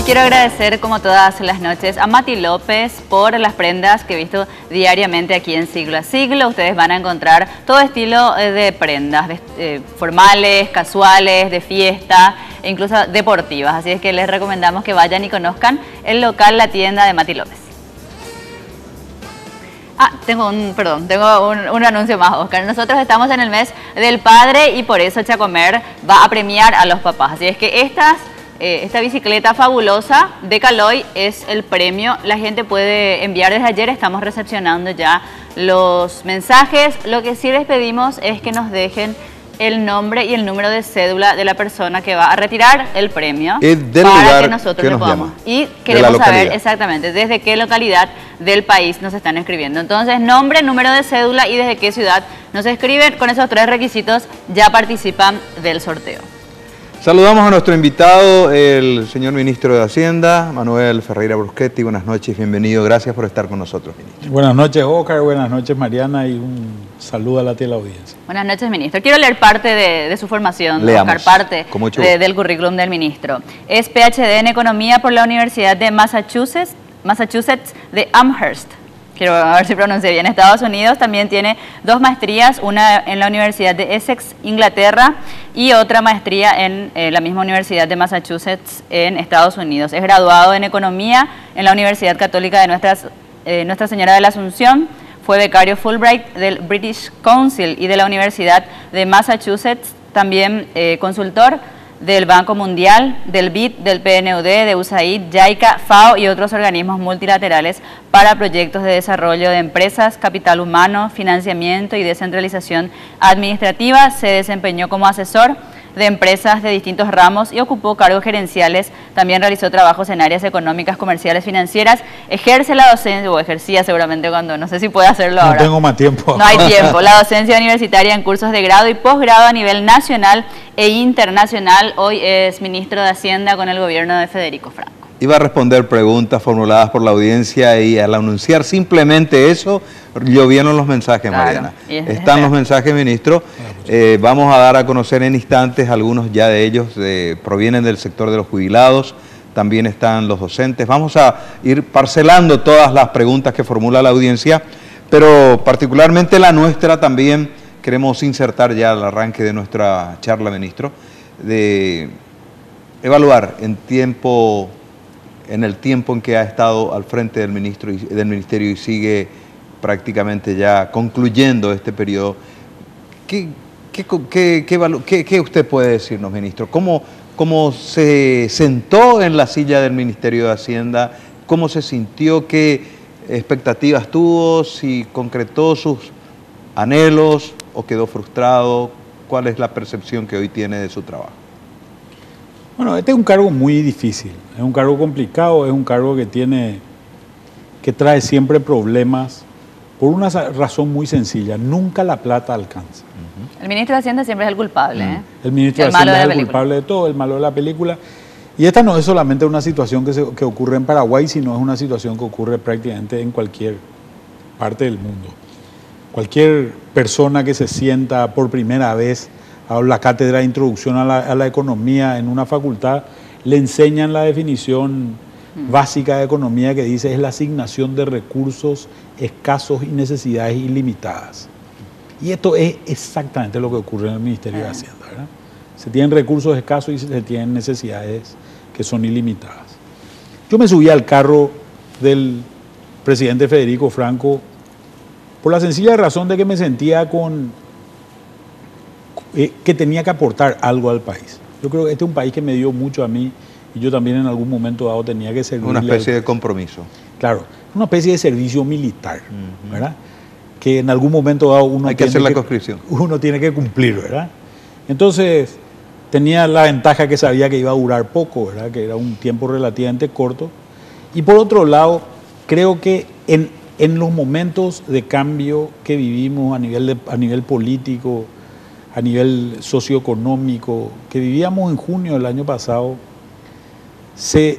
Quiero agradecer, como todas las noches, a Mati López por las prendas que he visto diariamente aquí en Siglo a Siglo. Ustedes van a encontrar todo estilo de prendas, formales, casuales, de fiesta e incluso deportivas. Así es que les recomendamos que vayan y conozcan el local, la tienda de Mati López. Tengo un anuncio más, Oscar. Nosotros estamos en el mes del padre y por eso Chacomer va a premiar a los papás. Así es que esta bicicleta fabulosa de Caloi es el premio. La gente puede enviar desde ayer, estamos recepcionando ya los mensajes. Lo que sí les pedimos es que nos dejen el nombre y el número de cédula de la persona que va a retirar el premio para que nosotros le podamos. Y queremos saber exactamente desde qué localidad del país nos están escribiendo. Entonces, nombre, número de cédula y desde qué ciudad nos escriben. Con esos 3 requisitos ya participan del sorteo. Saludamos a nuestro invitado, el señor ministro de Hacienda, Manuel Ferreira Bruschetti. Buenas noches, bienvenido. Gracias por estar con nosotros, ministro. Buenas noches, Oscar. Buenas noches, Mariana. Y un saludo a la teleaudiencia. Buenas noches, ministro. Quiero leer parte de su formación, Leamos, Oscar, parte del currículum del ministro. Es PhD en Economía por la Universidad de Massachusetts de Amherst. Quiero ver si pronuncié bien, Estados Unidos. También tiene 2 maestrías, una en la Universidad de Essex, Inglaterra, y otra maestría en la misma Universidad de Massachusetts en Estados Unidos. Es graduado en Economía en la Universidad Católica de Nuestra Señora de la Asunción. Fue becario Fulbright del British Council y de la Universidad de Massachusetts. También consultor del Banco Mundial, del BID, del PNUD, de USAID, JICA, FAO y otros organismos multilaterales para proyectos de desarrollo de empresas, capital humano, financiamiento y descentralización administrativa. Se desempeñó como asesor de empresas de distintos ramos y ocupó cargos gerenciales. También realizó trabajos en áreas económicas, comerciales, financieras. Ejerce la docencia, o ejercía seguramente cuando, no sé si puede hacerlo ahora. No tengo más tiempo. No hay tiempo. La docencia universitaria en cursos de grado y posgrado a nivel nacional e internacional. Hoy es ministro de Hacienda con el gobierno de Federico Franco. Iba a responder preguntas formuladas por la audiencia y al anunciar simplemente eso, llovieron los mensajes, Mariana. Están los mensajes, ministro. Vamos a dar a conocer en instantes, algunos ya de ellos provienen del sector de los jubilados, también están los docentes. Vamos a ir parcelando todas las preguntas que formula la audiencia, pero particularmente la nuestra también queremos insertar ya al arranque de nuestra charla, ministro, de evaluar en el tiempo en que ha estado al frente del ministerio y sigue prácticamente ya concluyendo este periodo. ¿Qué usted puede decirnos, ministro? ¿Cómo se sentó en la silla del Ministerio de Hacienda? ¿Cómo se sintió? ¿Qué expectativas tuvo? ¿Si concretó sus anhelos o quedó frustrado? ¿Cuál es la percepción que hoy tiene de su trabajo? Bueno, este es un cargo muy difícil, es un cargo complicado, es un cargo que trae siempre problemas por una razón muy sencilla: nunca la plata alcanza. El ministro de Hacienda siempre es el culpable. El ministro de Hacienda es el culpable de todo, el malo de la película. Y esta no es solamente una situación que ocurre en Paraguay, sino es una situación que ocurre prácticamente en cualquier parte del mundo. Cualquier persona que se sienta por primera vez a la cátedra de introducción a la economía en una facultad, le enseñan la definición básica de economía que dice: es la asignación de recursos escasos y necesidades ilimitadas. Y esto es exactamente lo que ocurre en el Ministerio de Hacienda, ¿verdad? Se tienen recursos escasos y se tienen necesidades que son ilimitadas. Yo me subí al carro del presidente Federico Franco por la sencilla razón de que me sentía que tenía que aportar algo al país. Yo creo que este es un país que me dio mucho a mí y yo también en algún momento dado tenía que servirle. Una especie de compromiso. Claro, una especie de servicio militar, ¿verdad? Que en algún momento dado uno tiene que cumplir, ¿verdad? Entonces tenía la ventaja que sabía que iba a durar poco, ¿verdad? Que era un tiempo relativamente corto. Y por otro lado, creo que en los momentos de cambio que vivimos a nivel político, a nivel socioeconómico, que vivíamos en junio del año pasado, se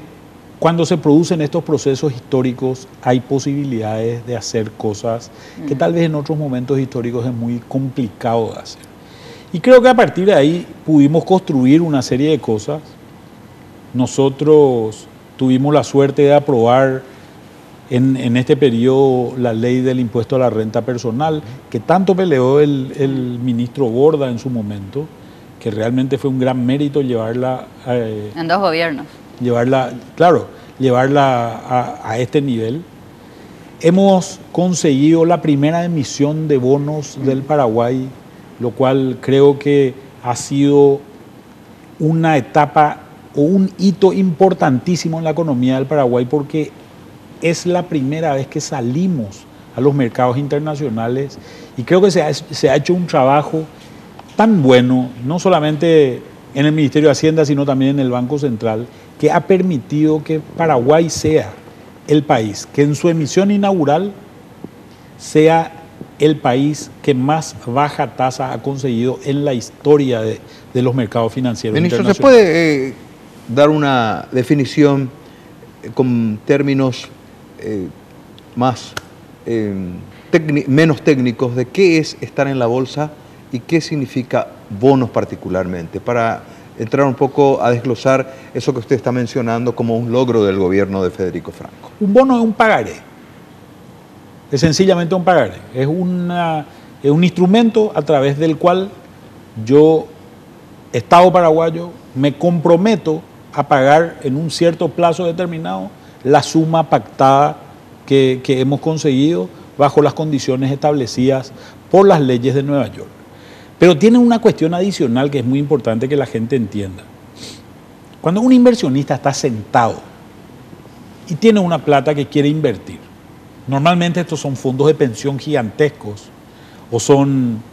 cuando se producen estos procesos históricos hay posibilidades de hacer cosas que tal vez en otros momentos históricos es muy complicado de hacer. Y creo que a partir de ahí pudimos construir una serie de cosas. Nosotros tuvimos la suerte de aprobar en este periodo la ley del impuesto a la renta personal, que tanto peleó el ministro Borda en su momento, que realmente fue un gran mérito llevarla en 2 gobiernos. Llevarla a este nivel. Hemos conseguido la primera emisión de bonos del Paraguay, lo cual creo que ha sido una etapa o un hito importantísimo en la economía del Paraguay, porque es la primera vez que salimos a los mercados internacionales y creo que se ha hecho un trabajo tan bueno, no solamente en el Ministerio de Hacienda, sino también en el Banco Central, que ha permitido que Paraguay sea el país que en su emisión inaugural sea el país que más baja tasa ha conseguido en la historia de los mercados financieros internacionales. ¿Se puede dar una definición con términos menos técnicos de qué es estar en la bolsa y qué significa bonos particularmente, para entrar un poco a desglosar eso que usted está mencionando como un logro del gobierno de Federico Franco? Un bono es un pagaré, es sencillamente un pagaré, es un instrumento a través del cual yo, Estado paraguayo, me comprometo a pagar en un cierto plazo determinado la suma pactada que hemos conseguido bajo las condiciones establecidas por las leyes de Nueva York. Pero tiene una cuestión adicional que es muy importante que la gente entienda. Cuando un inversionista está sentado y tiene una plata que quiere invertir, normalmente estos son fondos de pensión gigantescos o son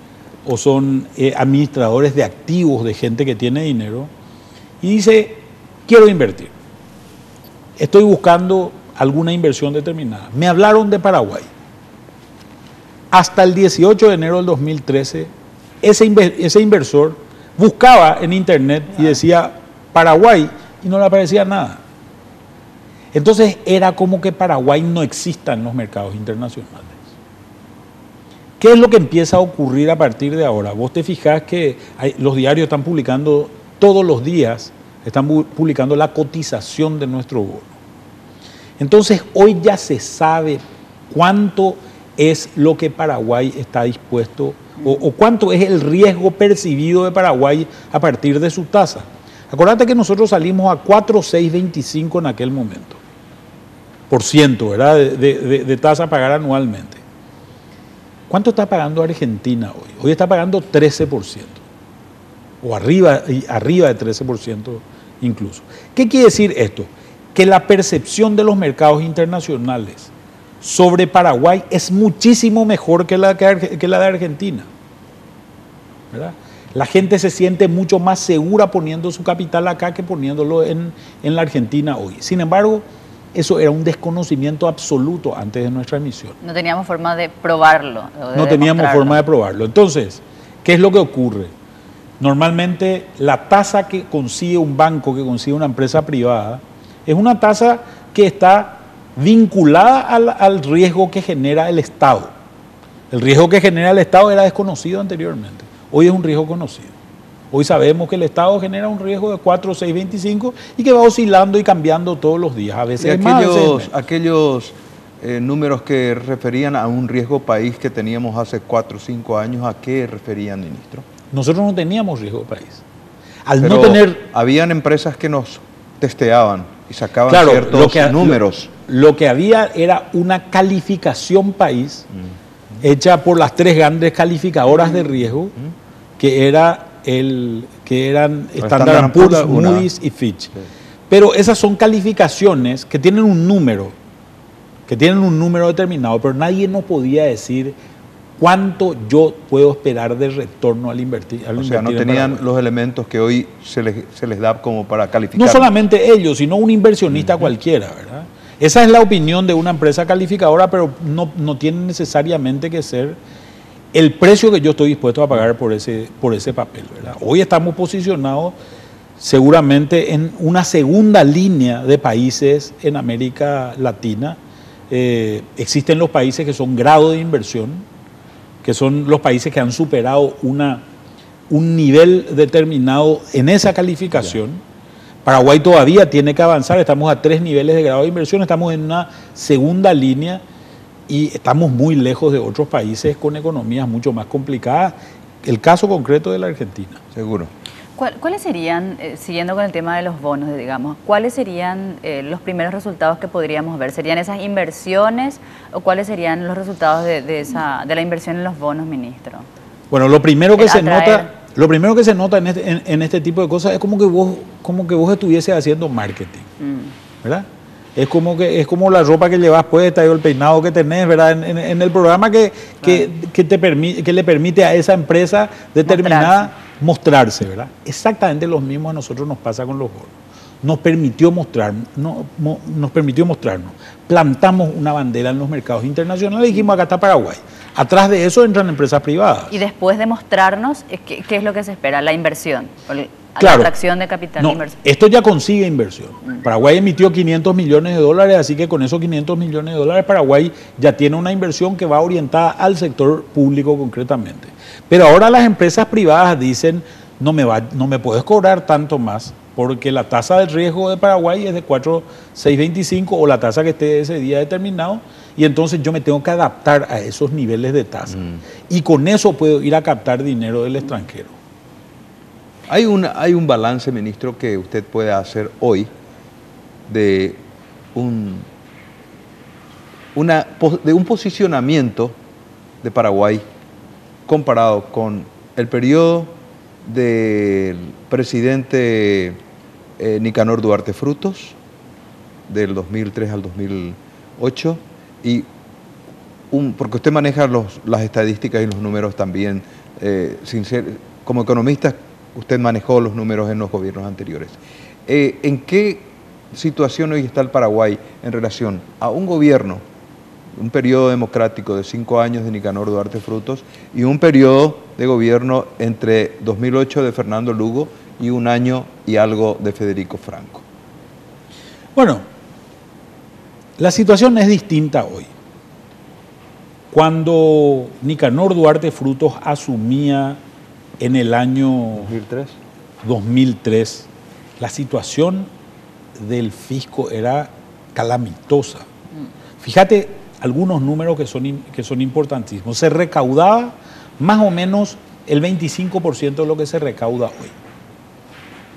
administradores de activos de gente que tiene dinero y dice, quiero invertir, estoy buscando alguna inversión determinada. Me hablaron de Paraguay. Hasta el 18 de enero del 2013, ese inversor buscaba en internet y decía Paraguay y no le aparecía nada. Entonces era como que Paraguay no exista en los mercados internacionales. ¿Qué es lo que empieza a ocurrir a partir de ahora? Vos te fijás que los diarios están publicando todos los días, están publicando la cotización de nuestro bono. Entonces hoy ya se sabe cuánto es lo que Paraguay está dispuesto o cuánto es el riesgo percibido de Paraguay a partir de su tasa. Acordate que nosotros salimos a 4,625 en aquel momento, por ciento, ¿verdad? De tasa a pagar anualmente. ¿Cuánto está pagando Argentina hoy? Hoy está pagando 13%, o arriba de 13% incluso. ¿Qué quiere decir esto? Que la percepción de los mercados internacionales sobre Paraguay es muchísimo mejor que la de Argentina, ¿verdad? La gente se siente mucho más segura poniendo su capital acá que poniéndolo en la Argentina hoy. Sin embargo, eso era un desconocimiento absoluto antes de nuestra emisión. No teníamos forma de probarlo. No teníamos forma de probarlo. Entonces, ¿qué es lo que ocurre? Normalmente la tasa que consigue un banco, que consigue una empresa privada, es una tasa que está vinculada al riesgo que genera el Estado. El riesgo que genera el Estado era desconocido anteriormente. Hoy es un riesgo conocido. Hoy sabemos que el Estado genera un riesgo de 4,625 y que va oscilando y cambiando todos los días. A veces aquellos números que referían a un riesgo país que teníamos hace 4 o 5 años, ¿a qué referían, ministro? Nosotros no teníamos riesgo país. Habían empresas que nos testeaban y sacaban ciertos números. Lo que había era una calificación país hecha por las 3 grandes calificadoras de riesgo, que eran Standard & Poor's, Moody's y Fitch. Sí. Pero esas son calificaciones que tienen un número determinado, pero nadie nos podía decir cuánto yo puedo esperar de retorno al invertir. O sea, no tenían los elementos que hoy se les da como para calificar. No solamente ellos, sino un inversionista cualquiera, ¿verdad? Esa es la opinión de una empresa calificadora, pero no tiene necesariamente que ser el precio que yo estoy dispuesto a pagar por ese papel, ¿verdad? Hoy estamos posicionados seguramente en una segunda línea de países en América Latina. Existen los países que son grado de inversión, que son los países que han superado un nivel determinado en esa calificación. Paraguay todavía tiene que avanzar, estamos a 3 niveles de grado de inversión, estamos en una segunda línea y estamos muy lejos de otros países con economías mucho más complicadas. El caso concreto de la Argentina. Seguro. ¿Cuáles serían, siguiendo con el tema de los bonos, digamos, cuáles serían los primeros resultados que podríamos ver? ¿Serían esas inversiones o cuáles serían los resultados de la inversión en los bonos, ministro? Bueno, lo primero que se nota en este tipo de cosas es como que vos estuvieses haciendo marketing, ¿verdad? Es como la ropa que llevas puesta y el peinado que tenés, ¿verdad? En el programa que le permite a esa empresa determinada mostrarse, ¿verdad? Exactamente lo mismo a nosotros nos pasa con los bonos. Nos permitió mostrarnos. Plantamos una bandera en los mercados internacionales y dijimos, acá está Paraguay. Atrás de eso entran empresas privadas. Y después de mostrarnos, ¿qué es lo que se espera? La inversión, claro, la atracción de capital de inversión. Esto ya consigue inversión. Paraguay emitió $500 millones, así que con esos $500 millones Paraguay ya tiene una inversión que va orientada al sector público concretamente. Pero ahora las empresas privadas dicen, no me puedes cobrar tanto más, porque la tasa de riesgo de Paraguay es de 4,625 o la tasa que esté ese día determinado, y entonces yo me tengo que adaptar a esos niveles de tasa. Y con eso puedo ir a captar dinero del extranjero. Hay un balance, ministro, que usted puede hacer hoy de un posicionamiento de Paraguay comparado con el periodo del presidente Nicanor Duarte Frutos, del 2003 al 2008, y porque usted maneja las estadísticas y los números también, como economista, usted manejó los números en los gobiernos anteriores. ¿En qué situación hoy está el Paraguay en relación a un gobierno, un periodo democrático de 5 años de Nicanor Duarte Frutos y un periodo de gobierno entre 2008 de Fernando Lugo y 1 año y algo de Federico Franco? Bueno, la situación es distinta hoy. Cuando Nicanor Duarte Frutos asumía en el año 2003, la situación del fisco era calamitosa. Fíjate algunos números que son importantísimos. Se recaudaba más o menos el 25% de lo que se recauda hoy.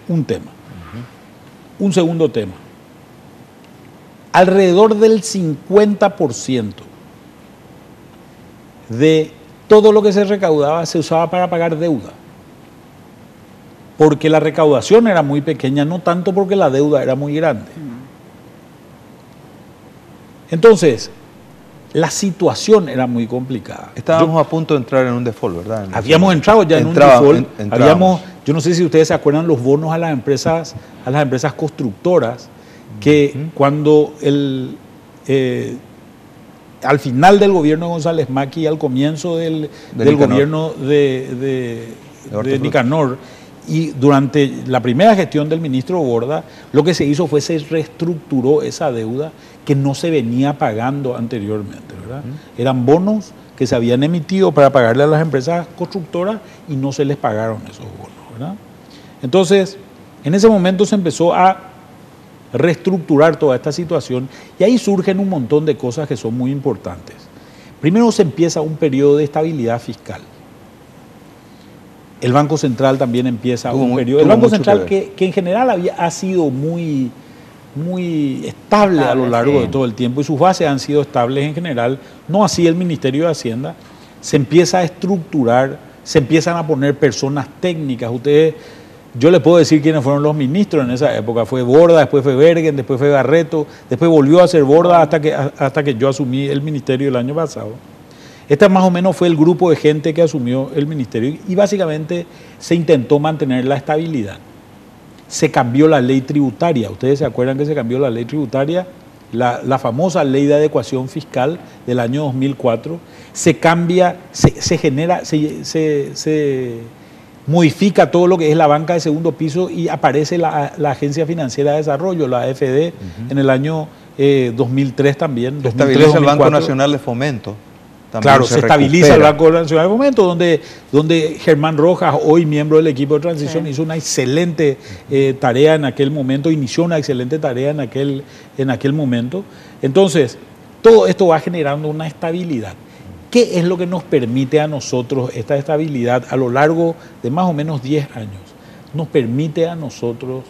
Un tema. Un segundo tema. Alrededor del 50% de todo lo que se recaudaba se usaba para pagar deuda. Porque la recaudación era muy pequeña, no tanto porque la deuda era muy grande. Entonces, la situación era muy complicada. Estábamos a punto de entrar en un default, ¿verdad? Habíamos entrado ya en un default. Yo no sé si ustedes se acuerdan los bonos a las empresas constructoras, que cuando al final del gobierno de González Macri y al comienzo del gobierno de Nicanor, y durante la primera gestión del ministro Borda, lo que se hizo fue se reestructuró esa deuda que no se venía pagando anteriormente, ¿verdad? Eran bonos que se habían emitido para pagarle a las empresas constructoras y no se les pagaron esos bonos, ¿verdad? Entonces, en ese momento se empezó a reestructurar toda esta situación y ahí surgen un montón de cosas que son muy importantes. Primero se empieza un periodo de estabilidad fiscal. El Banco Central también empieza un periodo. El Banco Central que en general ha sido muy estable a lo largo de todo el tiempo y sus bases han sido estables en general, no así el Ministerio de Hacienda. Se empieza a estructurar, se empiezan a poner personas técnicas. Yo le puedo decir quiénes fueron los ministros en esa época. Fue Borda, después fue Bergen, después fue Barreto, después volvió a ser Borda hasta que yo asumí el ministerio el año pasado. Este más o menos fue el grupo de gente que asumió el ministerio y básicamente se intentó mantener la estabilidad. Se cambió la ley tributaria. Ustedes se acuerdan que se cambió la ley tributaria, la famosa ley de adecuación fiscal del año 2004. Se cambia, modifica todo lo que es la banca de segundo piso y aparece la Agencia Financiera de Desarrollo, la AFD, en el año 2003 también. Se estabiliza el Banco Nacional de Fomento. Claro, se estabiliza el Banco Nacional de Fomento, donde Germán Rojas, hoy miembro del equipo de transición, hizo una excelente tarea en aquel momento, inició una excelente tarea en aquel momento. Entonces, todo esto va generando una estabilidad. ¿Qué es lo que nos permite a nosotros esta estabilidad a lo largo de más o menos 10 años? Nos permite a nosotros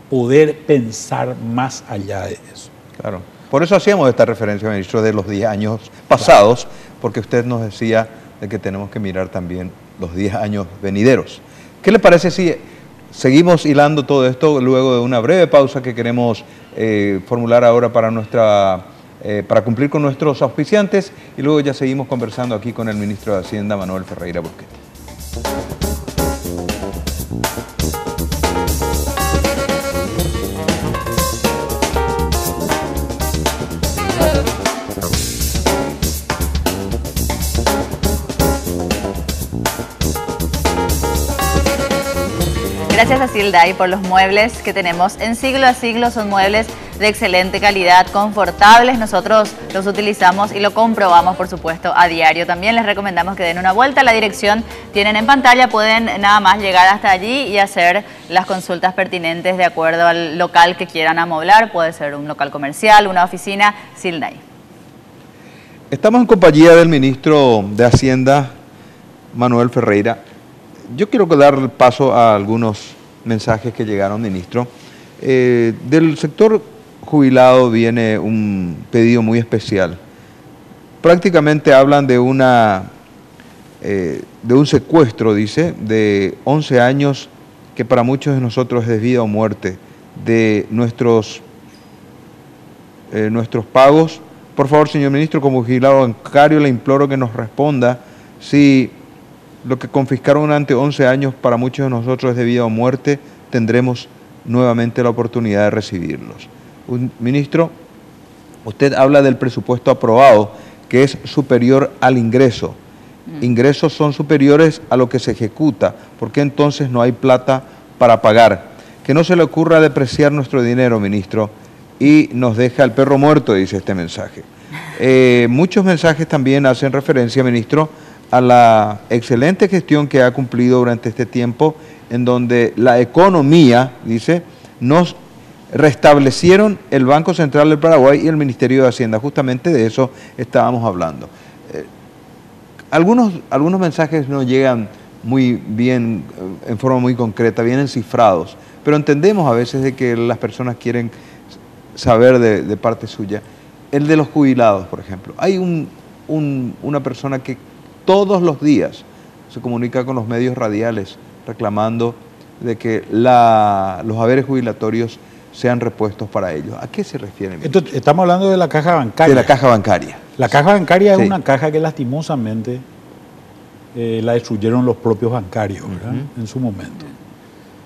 poder pensar más allá de eso. Claro. Por eso hacíamos esta referencia, ministro, de los 10 años pasados, porque usted nos decía de que tenemos que mirar también los 10 años venideros. ¿Qué le parece si seguimos hilando todo esto luego de una breve pausa que queremos formular ahora para cumplir con nuestros auspiciantes, y luego ya seguimos conversando aquí con el ministro de Hacienda, Manuel Ferreira Busquetti? Gracias a Silday por los muebles que tenemos en Siglo a Siglo. Son muebles de excelente calidad, confortables. Nosotros los utilizamos y lo comprobamos, por supuesto, a diario. También les recomendamos que den una vuelta. La dirección tienen en pantalla. Pueden nada más llegar hasta allí y hacer las consultas pertinentes de acuerdo al local que quieran amoblar. Puede ser un local comercial, una oficina. Silday. Estamos en compañía del ministro de Hacienda, Manuel Ferreira. Yo quiero dar paso a algunos mensajes que llegaron, ministro. Del sector jubilado viene un pedido muy especial. Prácticamente hablan de un secuestro, dice, de 11 años, que para muchos de nosotros es vida o muerte, de nuestros pagos. Por favor, señor ministro, como jubilado bancario, le imploro que nos responda si lo que confiscaron durante 11 años para muchos de nosotros es de vida o muerte, tendremos nuevamente la oportunidad de recibirlos. Ministro, usted habla del presupuesto aprobado, que es superior al ingreso. Ingresos son superiores a lo que se ejecuta. ¿Por qué entonces no hay plata para pagar? Que no se le ocurra depreciar nuestro dinero, ministro, y nos deja el perro muerto, dice este mensaje. Muchos mensajes también hacen referencia, ministro, a la excelente gestión que ha cumplido durante este tiempo, en donde la economía, dice, nos restablecieron el Banco Central del Paraguay y el Ministerio de Hacienda. Justamente de eso estábamos hablando. Algunos mensajes no llegan muy bien, en forma muy concreta, vienen cifrados, pero entendemos a veces de que las personas quieren saber de parte suya. El de los jubilados, por ejemplo. Hay una persona que todos los días se comunica con los medios radiales reclamando de que los haberes jubilatorios sean repuestos para ellos. ¿A qué se refiere? Estamos hablando de la caja bancaria. De la caja bancaria. La caja bancaria es una caja que lastimosamente la destruyeron los propios bancarios, ¿verdad? En su momento.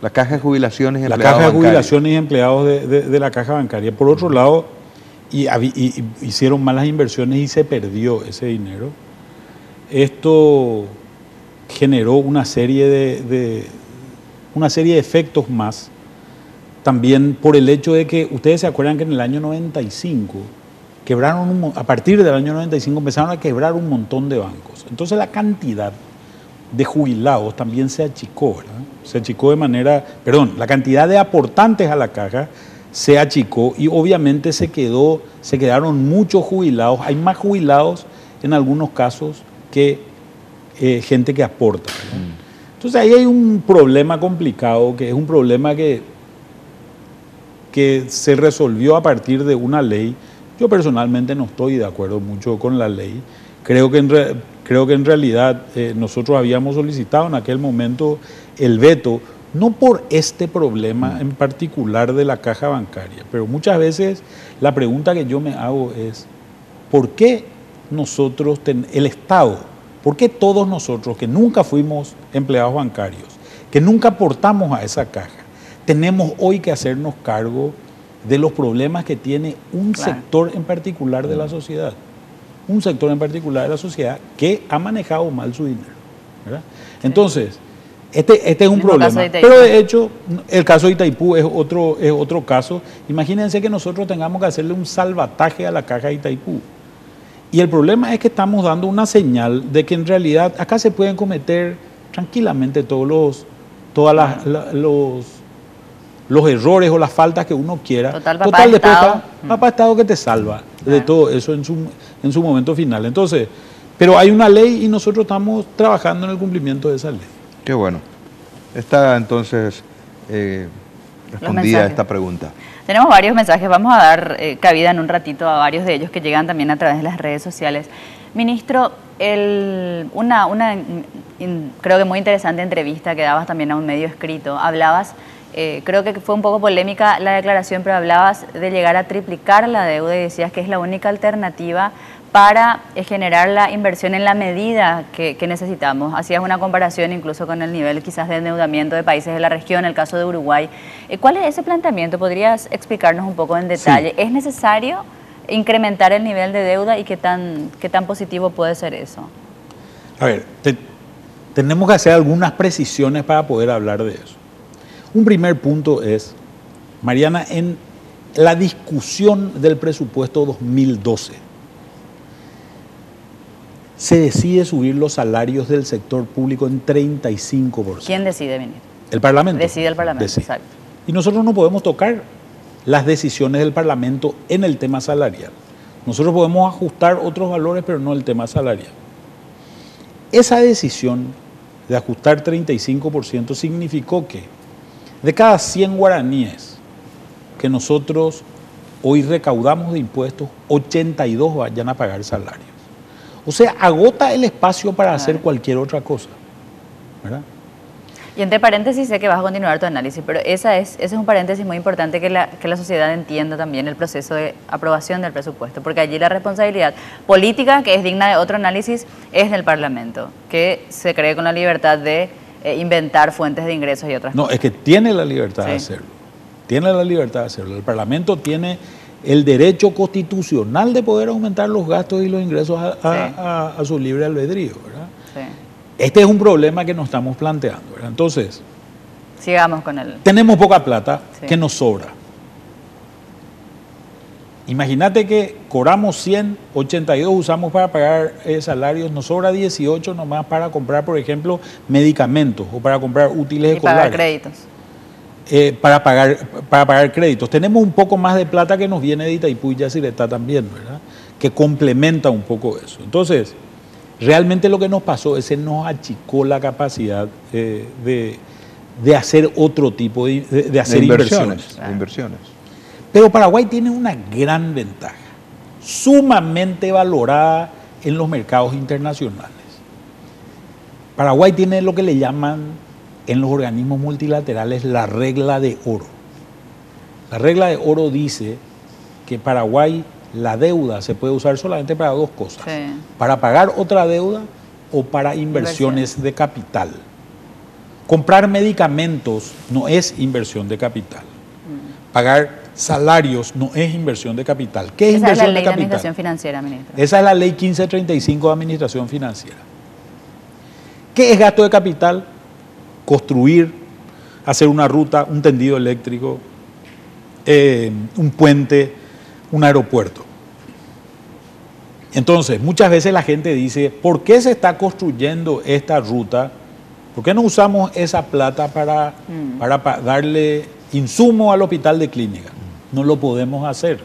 La caja de jubilaciones y empleados. La caja de jubilaciones y empleados de la caja bancaria. Por otro lado, hicieron malas inversiones y se perdió ese dinero. Esto generó una serie de efectos más, también por el hecho de que ustedes se acuerdan que en el año 95 a partir del año 95 empezaron a quebrar un montón de bancos. Entonces la cantidad de jubilados también se achicó, ¿verdad? Se achicó la cantidad de aportantes a la caja se achicó y obviamente se quedaron muchos jubilados. Hay más jubilados en algunos casos que gente que aporta, ¿no? Entonces ahí hay un problema complicado, que es un problema que se resolvió a partir de una ley. Yo personalmente no estoy de acuerdo mucho con la ley. Creo que en realidad nosotros habíamos solicitado en aquel momento el veto, no por este problema en particular de la caja bancaria, pero muchas veces la pregunta que yo me hago es, ¿por qué nosotros, el Estado, por qué todos nosotros que nunca fuimos empleados bancarios, que nunca aportamos a esa caja, tenemos hoy que hacernos cargo de los problemas que tiene un sector en particular de la sociedad? Un sector en particular de la sociedad que ha manejado mal su dinero, ¿verdad? Entonces, Este es un problema. Pero de hecho, el caso de Itaipú es otro caso. Imagínense que nosotros tengamos que hacerle un salvataje a la caja de Itaipú. Y el problema es que estamos dando una señal de que en realidad acá se pueden cometer tranquilamente todos los errores o las faltas que uno quiera. Total, después está papá Estado que te salva de todo eso en su momento final. Entonces, pero hay una ley y nosotros estamos trabajando en el cumplimiento de esa ley. Qué bueno. Está entonces respondida esta pregunta. Tenemos varios mensajes, vamos a dar cabida en un ratito a varios de ellos que llegan también a través de las redes sociales. Ministro, creo que muy interesante entrevista que dabas también a un medio escrito. Hablabas, creo que fue un poco polémica la declaración, pero hablabas de llegar a triplicar la deuda y decías que es la única alternativa para generar la inversión en la medida que necesitamos. Hacías una comparación incluso con el nivel quizás de endeudamiento de países de la región, el caso de Uruguay. ¿Cuál es ese planteamiento? ¿Podrías explicarnos un poco en detalle? Sí. ¿Es necesario incrementar el nivel de deuda y qué tan positivo puede ser eso? A ver, tenemos que hacer algunas precisiones para poder hablar de eso. Un primer punto es, Mariana, en la discusión del presupuesto 2012, se decide subir los salarios del sector público en 35%. ¿Quién decide, ministro? El Parlamento. Decide el Parlamento, decide. Exacto. Y nosotros no podemos tocar las decisiones del Parlamento en el tema salarial. Nosotros podemos ajustar otros valores, pero no el tema salarial. Esa decisión de ajustar 35% significó que de cada 100 guaraníes que nosotros hoy recaudamos de impuestos, 82 vayan a pagar salarios. O sea, agota el espacio para hacer cualquier otra cosa, ¿verdad? Y entre paréntesis, sé que vas a continuar tu análisis, pero ese es un paréntesis muy importante que la sociedad entienda también el proceso de aprobación del presupuesto, porque allí la responsabilidad política, que es digna de otro análisis, es del Parlamento, que se cree con la libertad de inventar fuentes de ingresos y otras cosas. No, es que tiene la libertad de hacerlo. Tiene la libertad de hacerlo. El Parlamento tiene el derecho constitucional de poder aumentar los gastos y los ingresos a su libre albedrío, ¿verdad? Sí. Este es un problema que nos estamos planteando, ¿verdad? Entonces, sigamos con él. Tenemos poca plata que nos sobra. Imagínate que cobramos 100, 82 usamos para pagar salarios, nos sobra 18 nomás para comprar, por ejemplo, medicamentos o para comprar útiles escolares. Pagar créditos. Para pagar créditos. Tenemos un poco más de plata que nos viene de Itaipú y Yacyretá también, ¿verdad? Que complementa un poco eso. Entonces, realmente lo que nos pasó es que nos achicó la capacidad de hacer otro tipo de hacer inversiones. Pero Paraguay tiene una gran ventaja, sumamente valorada en los mercados internacionales. Paraguay tiene lo que le llaman en los organismos multilaterales la regla de oro. La regla de oro dice que Paraguay, la deuda se puede usar solamente para dos cosas. Para pagar otra deuda o para inversiones de capital. Comprar medicamentos no es inversión de capital. Pagar salarios no es inversión de capital. ¿Qué es inversión de capital? Esa es la ley de administración financiera, ministro. Esa es la ley 1535 de administración financiera. ¿Qué es gasto de capital? Construir, hacer una ruta, un tendido eléctrico, un puente, un aeropuerto. Entonces, muchas veces la gente dice, ¿por qué se está construyendo esta ruta? ¿Por qué no usamos esa plata para darle insumo al hospital de clínica? No lo podemos hacer.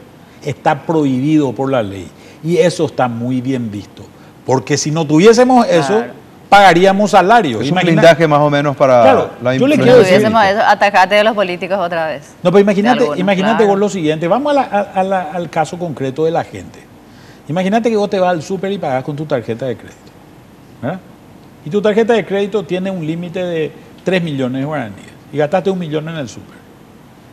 Está prohibido por la ley. Y eso está muy bien visto. Porque si no tuviésemos eso, pagaríamos salarios. Es un blindaje más o menos para la yo le quiero decir, tuviésemos eso, atacate de los políticos otra vez. No, pero imagínate vos lo siguiente. Vamos al caso concreto de la gente. Imagínate que vos te vas al súper y pagás con tu tarjeta de crédito, ¿verdad? Y tu tarjeta de crédito tiene un límite de 3 millones de guaraníes. Y gastaste 1 millón en el súper.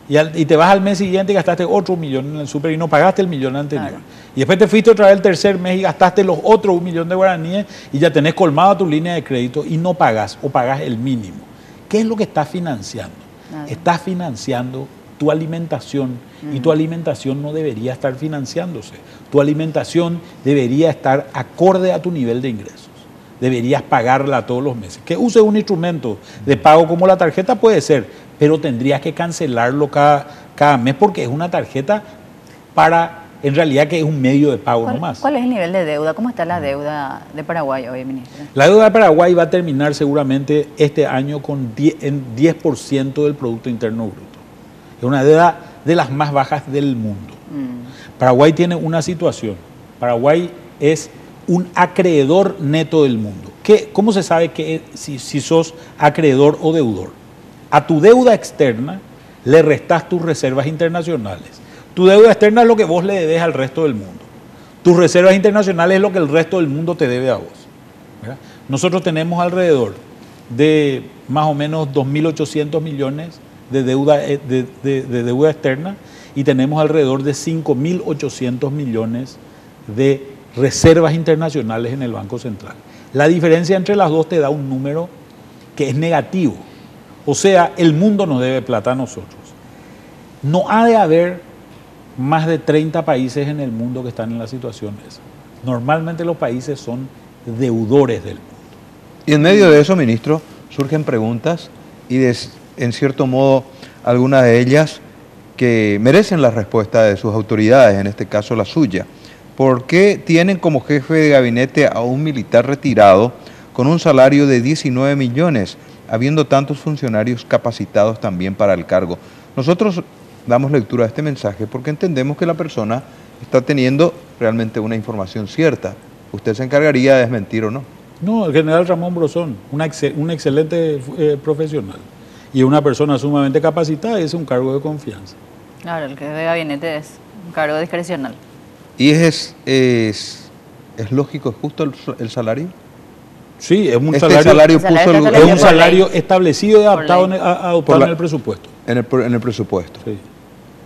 Y te vas al mes siguiente y gastaste otro 1 millón en el súper y no pagaste el millón anterior. Y después te fuiste otra vez el tercer mes y gastaste los otros 1 millón de guaraníes y ya tenés colmada tu línea de crédito y no pagás o pagás el mínimo. ¿Qué es lo que estás financiando? Estás financiando tu alimentación y tu alimentación no debería estar financiándose. Tu alimentación debería estar acorde a tu nivel de ingresos. deberías pagarla todos los meses. Que use un instrumento de pago como la tarjeta puede ser, pero tendrías que cancelarlo cada mes porque es una tarjeta para, en realidad, que es un medio de pago nomás. ¿Cuál es el nivel de deuda? ¿Cómo está la deuda de Paraguay hoy, ministro? La deuda de Paraguay va a terminar seguramente este año con en 10% del Producto Interno Bruto. Es una deuda de las más bajas del mundo. Paraguay tiene una situación. Paraguay es un acreedor neto del mundo. ¿Cómo se sabe que si sos acreedor o deudor? A tu deuda externa le restás tus reservas internacionales. Tu deuda externa es lo que vos le debes al resto del mundo. Tus reservas internacionales es lo que el resto del mundo te debe a vos, ¿verdad? Nosotros tenemos alrededor de más o menos 2.800 millones de deuda externa y tenemos alrededor de 5.800 millones de reservas internacionales en el Banco Central. La diferencia entre las dos te da un número que es negativo. O sea, el mundo nos debe plata a nosotros. No ha de haber más de 30 países en el mundo que están en la situación esa. Normalmente los países son deudores del mundo. Y en medio de eso, ministro, surgen preguntas y en cierto modo algunas de ellas que merecen la respuesta de sus autoridades, en este caso la suya. ¿Por qué tienen como jefe de gabinete a un militar retirado con un salario de 19 millones, habiendo tantos funcionarios capacitados también para el cargo? Nosotros damos lectura a este mensaje porque entendemos que la persona está teniendo realmente una información cierta. ¿Usted se encargaría de desmentir o no? No, el general Ramón Brozón, un excelente profesional y una persona sumamente capacitada, es un cargo de confianza. Claro, el jefe de gabinete es un cargo discrecional. ¿Y es lógico, es justo el salario? Sí, es un salario establecido y adoptado en el presupuesto. En el presupuesto. Sí.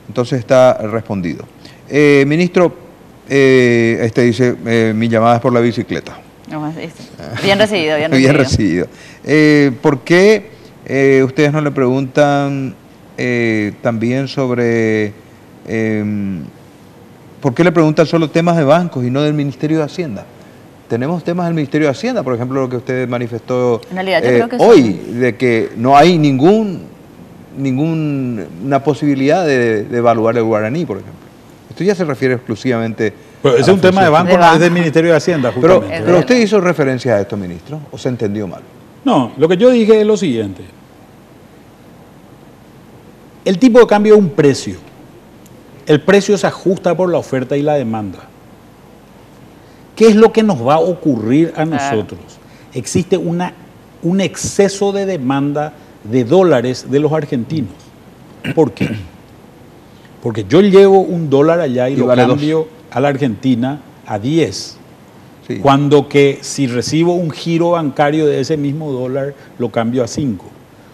Entonces está respondido. Ministro, dice, mi llamada es por la bicicleta. Bien recibido, bien recibido. ¿Por qué ustedes no le preguntan también sobre... ¿por qué le preguntan solo temas de bancos y no del Ministerio de Hacienda? Tenemos temas del Ministerio de Hacienda, por ejemplo, lo que usted manifestó hoy, de que no hay ninguna posibilidad de evaluar el guaraní, por ejemplo. Esto ya se refiere exclusivamente... Pero ese es un tema de banco, no es del Ministerio de Hacienda, justamente. Pero usted hizo referencia a esto, ministro, ¿o se entendió mal? No, lo que yo dije es lo siguiente. El tipo de cambio es un precio. El precio se ajusta por la oferta y la demanda. ¿Qué es lo que nos va a ocurrir a nosotros? Existe un exceso de demanda de dólares de los argentinos. ¿Por qué? Porque yo llevo un dólar allá y lo cambio a la Argentina a 10. Sí. Cuando que si recibo un giro bancario de ese mismo dólar, lo cambio a 5.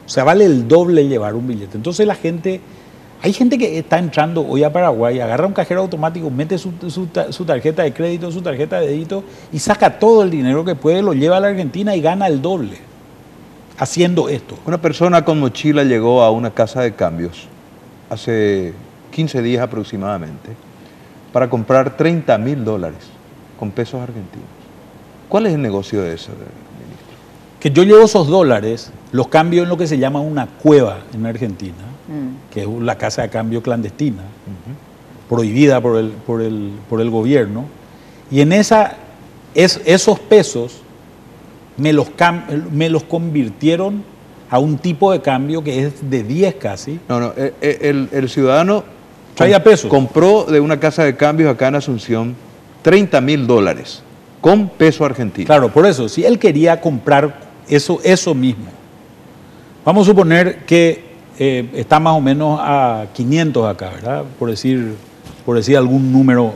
O sea, vale el doble llevar un billete. Entonces la gente... Hay gente que está entrando hoy a Paraguay, agarra un cajero automático, mete su tarjeta de crédito, su tarjeta de débito y saca todo el dinero que puede, lo lleva a la Argentina y gana el doble haciendo esto. Una persona con mochila llegó a una casa de cambios hace 15 días aproximadamente para comprar $30.000 con pesos argentinos. ¿Cuál es el negocio de eso, ministro? Que yo llevo esos dólares, los cambio en lo que se llama una cueva en Argentina, que es la casa de cambio clandestina, prohibida por el gobierno, y en esos pesos me los convirtieron a un tipo de cambio que es de 10 casi. No, el ciudadano traía pesos. Compró de una casa de cambios acá en Asunción $30.000 con peso argentino. Claro, por eso, si él quería comprar eso mismo, vamos a suponer que está más o menos a 500 acá, ¿verdad? Por decir algún número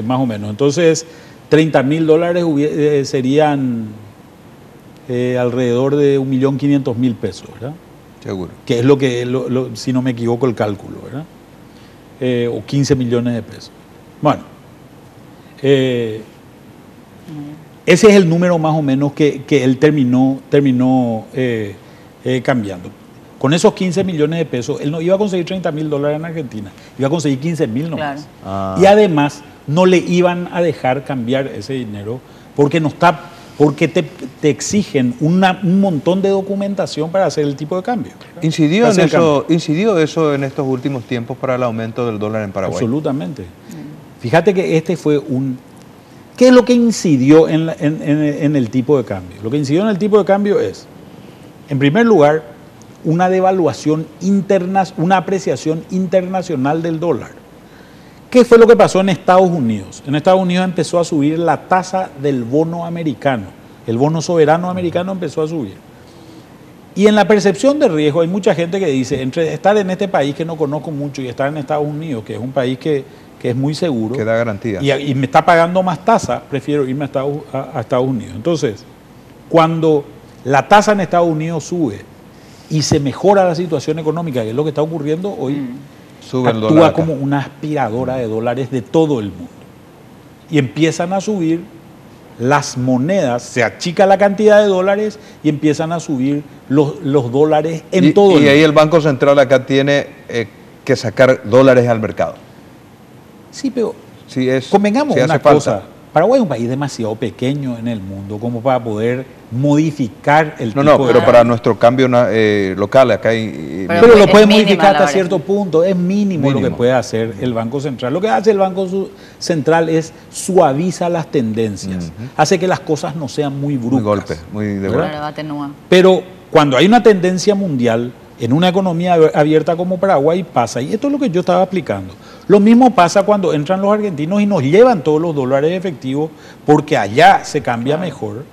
más o menos. Entonces, $30.000 serían alrededor de 1.500.000 pesos, ¿verdad? Seguro. Que es lo que, si no me equivoco, el cálculo, ¿verdad? O 15 millones de pesos. Bueno, ese es el número más o menos que él terminó cambiando. Con esos 15 millones de pesos, él no iba a conseguir $30.000 en Argentina, iba a conseguir 15.000 nomás. Claro. Y además no le iban a dejar cambiar ese dinero porque no está porque te exigen un montón de documentación para hacer el tipo de cambio. ¿Incidió eso en estos últimos tiempos para el aumento del dólar en Paraguay? Absolutamente. Fíjate que este fue ¿Qué es lo que incidió en el tipo de cambio? Lo que incidió en el tipo de cambio es, en primer lugar, una devaluación una apreciación internacional del dólar. ¿Qué fue lo que pasó en Estados Unidos? En Estados Unidos empezó a subir la tasa del bono americano. El bono soberano americano empezó a subir. Y en la percepción de riesgo hay mucha gente que dice, entre estar en este país que no conozco mucho y estar en Estados Unidos, que es un país que es muy seguro, que da garantía, y me está pagando más tasa, prefiero irme a Estados Unidos. Entonces, cuando la tasa en Estados Unidos sube y se mejora la situación económica, que es lo que está ocurriendo hoy, actúa como una aspiradora de dólares de todo el mundo. Y empiezan a subir las monedas, se achica la cantidad de dólares y empiezan a subir los dólares en todo el mundo. Y ahí el Banco Central acá tiene que sacar dólares al mercado. Sí, pero convengamos una cosa. Paraguay es un país demasiado pequeño en el mundo como para poder modificar el tipo de cambio. Pero para nuestro cambio local acá hay... Pero lo puede modificar hasta cierto punto, es mínimo lo que puede hacer el Banco Central. Lo que hace el Banco Central es suaviza las tendencias, hace que las cosas no sean muy bruscas. Muy de golpe. Pero cuando hay una tendencia mundial, en una economía abierta como Paraguay pasa, y esto es lo que yo estaba explicando. Lo mismo pasa cuando entran los argentinos y nos llevan todos los dólares efectivos porque allá se cambia mejor.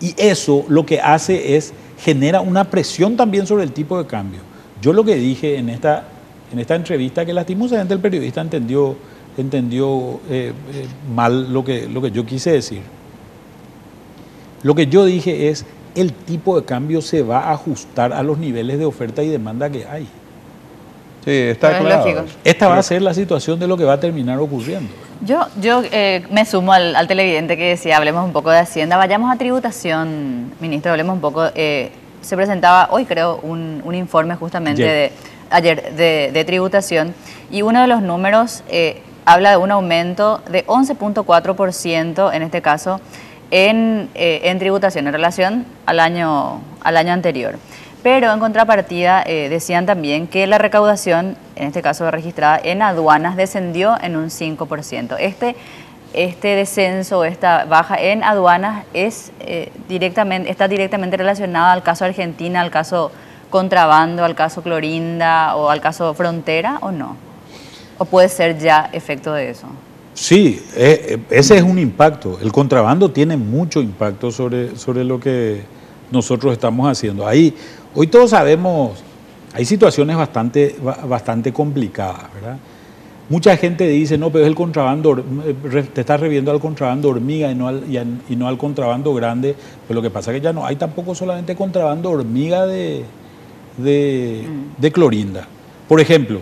Y eso lo que hace es genera una presión también sobre el tipo de cambio. Yo lo que dije en esta entrevista, que lastimosamente el periodista entendió mal lo que yo quise decir. Lo que yo dije es, el tipo de cambio se va a ajustar a los niveles de oferta y demanda que hay. Sí, está claro. Esta va a ser la situación de lo que va a terminar ocurriendo. Yo me sumo al televidente que decía, hablemos un poco de Hacienda, vayamos a tributación, ministro, hablemos un poco. Se presentaba hoy, creo, un informe justamente ayer de tributación, y uno de los números habla de un aumento de 11.4%, en este caso, en tributación en relación al año anterior. Pero en contrapartida decían también que la recaudación, en este caso registrada en aduanas, descendió en un 5%. Este descenso, esta baja en aduanas está directamente relacionada al caso Argentina, al caso contrabando, al caso Clorinda o al caso Frontera, ¿o no? ¿O puede ser ya efecto de eso? Sí, ese es un impacto. El contrabando tiene mucho impacto sobre lo que nosotros estamos haciendo. Hoy todos sabemos, hay situaciones bastante complicadas, ¿verdad? Mucha gente dice, no, pero es el contrabando, te estás refiriendo al contrabando hormiga y no al contrabando grande. Pero lo que pasa es que ya no hay tampoco solamente contrabando hormiga de Clorinda. Por ejemplo,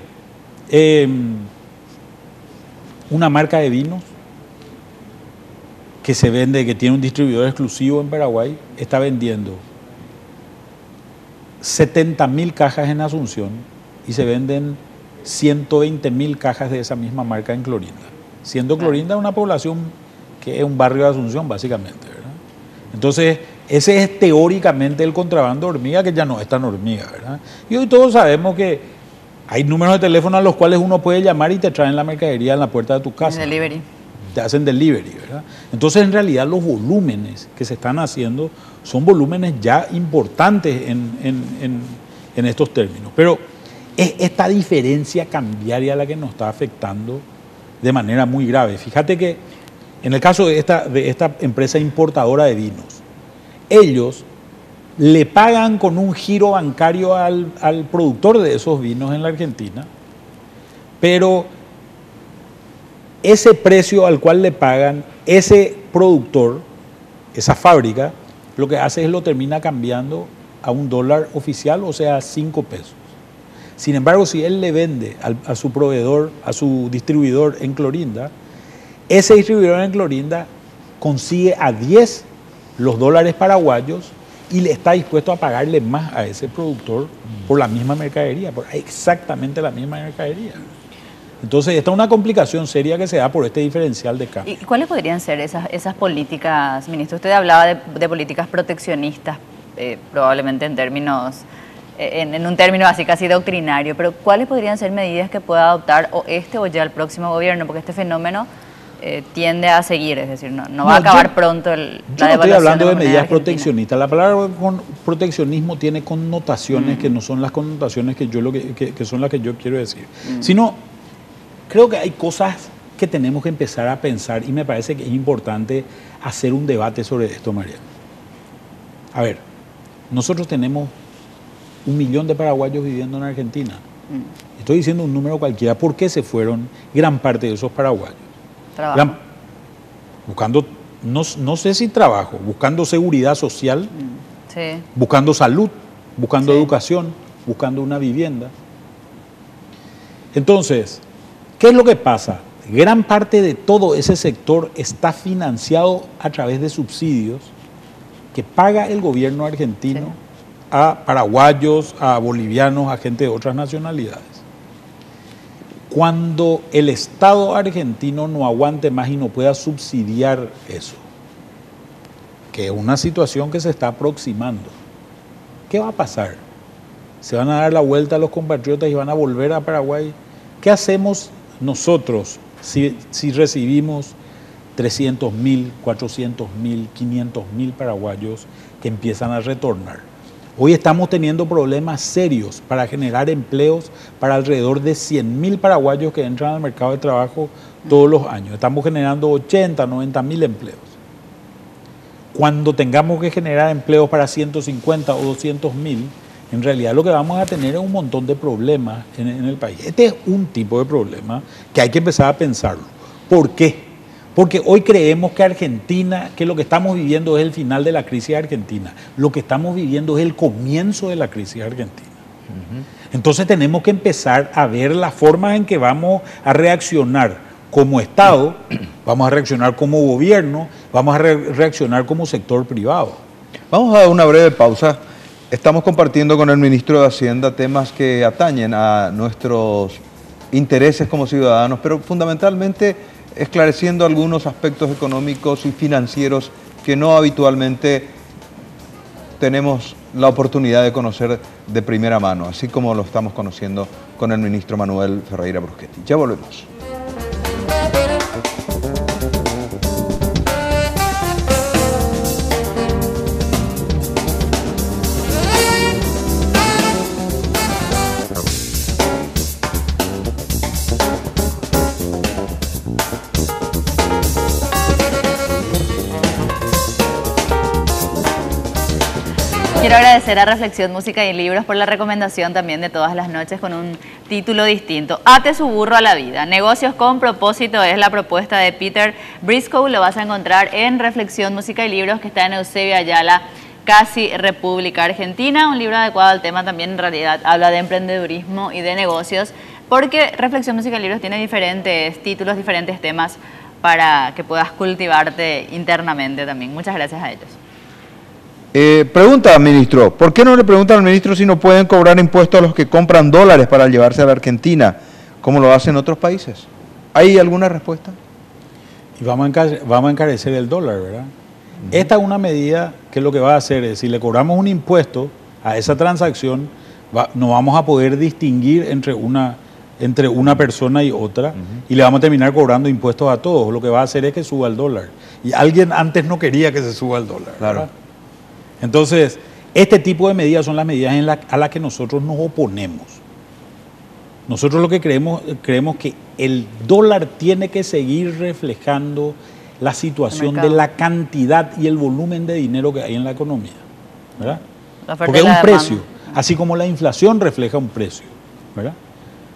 una marca de vinos que se vende, que tiene un distribuidor exclusivo en Paraguay, está vendiendo 70.000 cajas en Asunción y se venden 120.000 cajas de esa misma marca en Clorinda. Siendo Clorinda una población que es un barrio de Asunción, básicamente, ¿verdad? Entonces, ese es teóricamente el contrabando hormiga, que ya no es tan hormiga, ¿verdad? Y hoy todos sabemos que hay números de teléfono a los cuales uno puede llamar y te traen la mercadería en la puerta de tu casa. Delivery. Te hacen delivery, ¿verdad? Entonces, en realidad, los volúmenes que se están haciendo son volúmenes ya importantes en estos términos. Pero es esta diferencia cambiaria la que nos está afectando de manera muy grave. Fíjate que en el caso de esta empresa importadora de vinos, ellos le pagan con un giro bancario al productor de esos vinos en la Argentina, pero ese precio al cual le pagan, ese productor, esa fábrica, lo que hace es lo termina cambiando a un dólar oficial, o sea, 5 pesos. Sin embargo, si él le vende a su proveedor, a su distribuidor en Clorinda, ese distribuidor en Clorinda consigue a 10 los dólares paraguayos y le está dispuesto a pagarle más a ese productor por la misma mercadería, por exactamente la misma mercadería. Entonces, esta es una complicación seria que se da por este diferencial de cambio. ¿Y cuáles podrían ser esas políticas, ministro? Usted hablaba de políticas proteccionistas, probablemente en términos, en un término así casi doctrinario, pero ¿cuáles podrían ser medidas que pueda adoptar o ya el próximo gobierno? Porque este fenómeno tiende a seguir, es decir, no va a acabar pronto la devaluación. Yo no estoy hablando de medidas proteccionistas. La palabra proteccionismo tiene connotaciones que no son las connotaciones que son las que yo quiero decir. Sino, creo que hay cosas que tenemos que empezar a pensar y me parece que es importante hacer un debate sobre esto, María. A ver, nosotros tenemos 1 millón de paraguayos viviendo en Argentina. Estoy diciendo un número cualquiera. ¿Por qué se fueron gran parte de esos paraguayos? Buscando, no sé si trabajo, buscando seguridad social, sí, buscando salud, buscando educación, buscando una vivienda. Entonces, ¿qué es lo que pasa? Gran parte de todo ese sector está financiado a través de subsidios que paga el gobierno argentino a paraguayos, a bolivianos, a gente de otras nacionalidades. Cuando el Estado argentino no aguante más y no pueda subsidiar eso, que es una situación que se está aproximando, ¿qué va a pasar? ¿Se van a dar la vuelta a los compatriotas y van a volver a Paraguay? ¿Qué hacemos nosotros si recibimos 300.000, 400.000, 500.000 paraguayos que empiezan a retornar? Hoy estamos teniendo problemas serios para generar empleos para alrededor de 100.000 paraguayos que entran al mercado de trabajo todos los años. Estamos generando 80, 90.000 empleos. Cuando tengamos que generar empleos para 150 o 200.000, en realidad lo que vamos a tener es un montón de problemas en el país. Este es un tipo de problema que hay que empezar a pensarlo. ¿Por qué? Porque hoy creemos que Argentina, que lo que estamos viviendo es el final de la crisis argentina. Lo que estamos viviendo es el comienzo de la crisis argentina. Entonces tenemos que empezar a ver la forma en que vamos a reaccionar como Estado, vamos a reaccionar como gobierno, vamos a reaccionar como sector privado. Vamos a dar una breve pausa. Estamos compartiendo con el ministro de Hacienda temas que atañen a nuestros intereses como ciudadanos, pero fundamentalmente esclareciendo algunos aspectos económicos y financieros que no habitualmente tenemos la oportunidad de conocer de primera mano, así como lo estamos conociendo con el ministro Manuel Ferreira Bruschetti. Ya volvemos. Quiero agradecer a Reflexión, Música y Libros por la recomendación también de todas las noches con un título distinto. Ate su burro a la vida. Negocios con propósito es la propuesta de Peter Briscoe. Lo vas a encontrar en Reflexión, Música y Libros, que está en Eusebio Ayala, casi República Argentina. Un libro adecuado al tema también, en realidad habla de emprendedurismo y de negocios, porque Reflexión, Música y Libros tiene diferentes títulos, diferentes temas para que puedas cultivarte internamente también. Muchas gracias a ellos. Pregunta, ministro, ¿por qué no le preguntan al ministro si no pueden cobrar impuestos a los que compran dólares para llevarse a la Argentina, como lo hacen otros países? ¿Hay alguna respuesta? Y vamos a encarecer el dólar, ¿verdad? Esta es una medida que lo que va a hacer es, si le cobramos un impuesto a esa transacción, no vamos a poder distinguir entre una persona y otra, y le vamos a terminar cobrando impuestos a todos. Lo que va a hacer es que suba el dólar. Y alguien antes no quería que se suba el dólar, ¿verdad? Claro. Entonces, este tipo de medidas son las medidas a las que nosotros nos oponemos. Nosotros lo que creemos que el dólar tiene que seguir reflejando la situación de la cantidad y el volumen de dinero que hay en la economía, ¿verdad? Porque es un precio, así como la inflación refleja un precio, ¿verdad?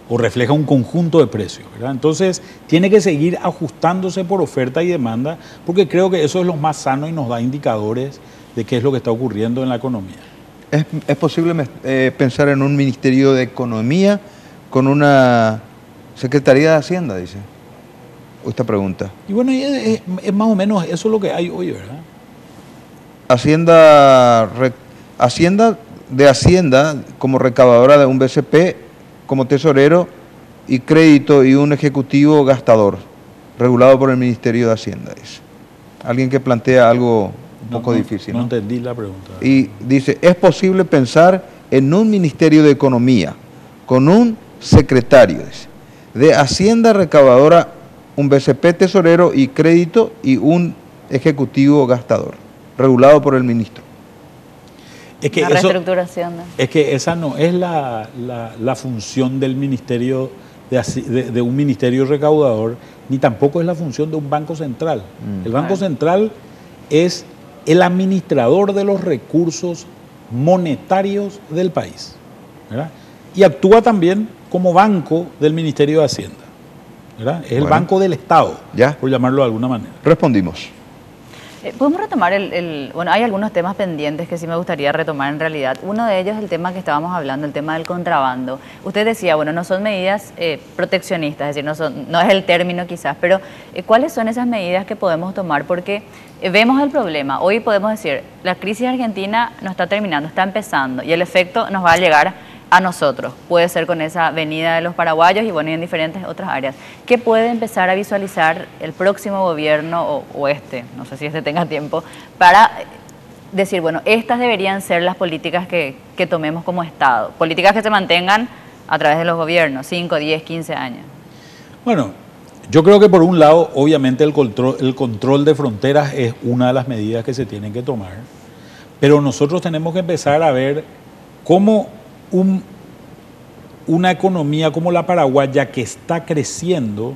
O refleja un conjunto de precios, ¿verdad? Entonces, tiene que seguir ajustándose por oferta y demanda, porque creo que eso es lo más sano y nos da indicadores de qué es lo que está ocurriendo en la economía. ¿Es posible pensar en un Ministerio de Economía con una Secretaría de Hacienda, dice? Esta pregunta. Y bueno, es más o menos eso lo que hay hoy, ¿verdad? Hacienda como recaudadora de un BCP, como tesorero y crédito y un ejecutivo gastador, regulado por el Ministerio de Hacienda. Dice. Alguien que plantea algo un poco difícil. No entendí la pregunta. Y dice, ¿es posible pensar en un Ministerio de Economía con un secretario dice, de Hacienda recaudadora, un BCP tesorero y crédito y un ejecutivo gastador, regulado por el ministro? Es que la reestructuración. Es que esa no es la función del ministerio, de un ministerio recaudador, ni tampoco es la función de un banco central. El Banco Central es el administrador de los recursos monetarios del país, ¿verdad? Y actúa también como banco del Ministerio de Hacienda, ¿verdad? Es el banco del Estado, por llamarlo de alguna manera. Respondimos. Podemos retomar bueno, hay algunos temas pendientes que sí me gustaría retomar en realidad. Uno de ellos es el tema que estábamos hablando, el tema del contrabando. Usted decía, bueno, no son medidas proteccionistas, es decir, no es el término quizás, pero ¿cuáles son esas medidas que podemos tomar? Porque vemos el problema. Hoy podemos decir, la crisis argentina no está terminando, está empezando y el efecto nos va a llegar a nosotros. Puede ser con esa venida de los paraguayos y bueno, y en diferentes otras áreas. ¿Qué puede empezar a visualizar el próximo gobierno o no sé si este tenga tiempo, para decir, bueno, estas deberían ser las políticas que tomemos como Estado? Políticas que se mantengan a través de los gobiernos, 5, 10, 15 años. Bueno, yo creo que por un lado, obviamente el control de fronteras es una de las medidas que se tienen que tomar, pero nosotros tenemos que empezar a ver cómo una economía como la paraguaya que está creciendo,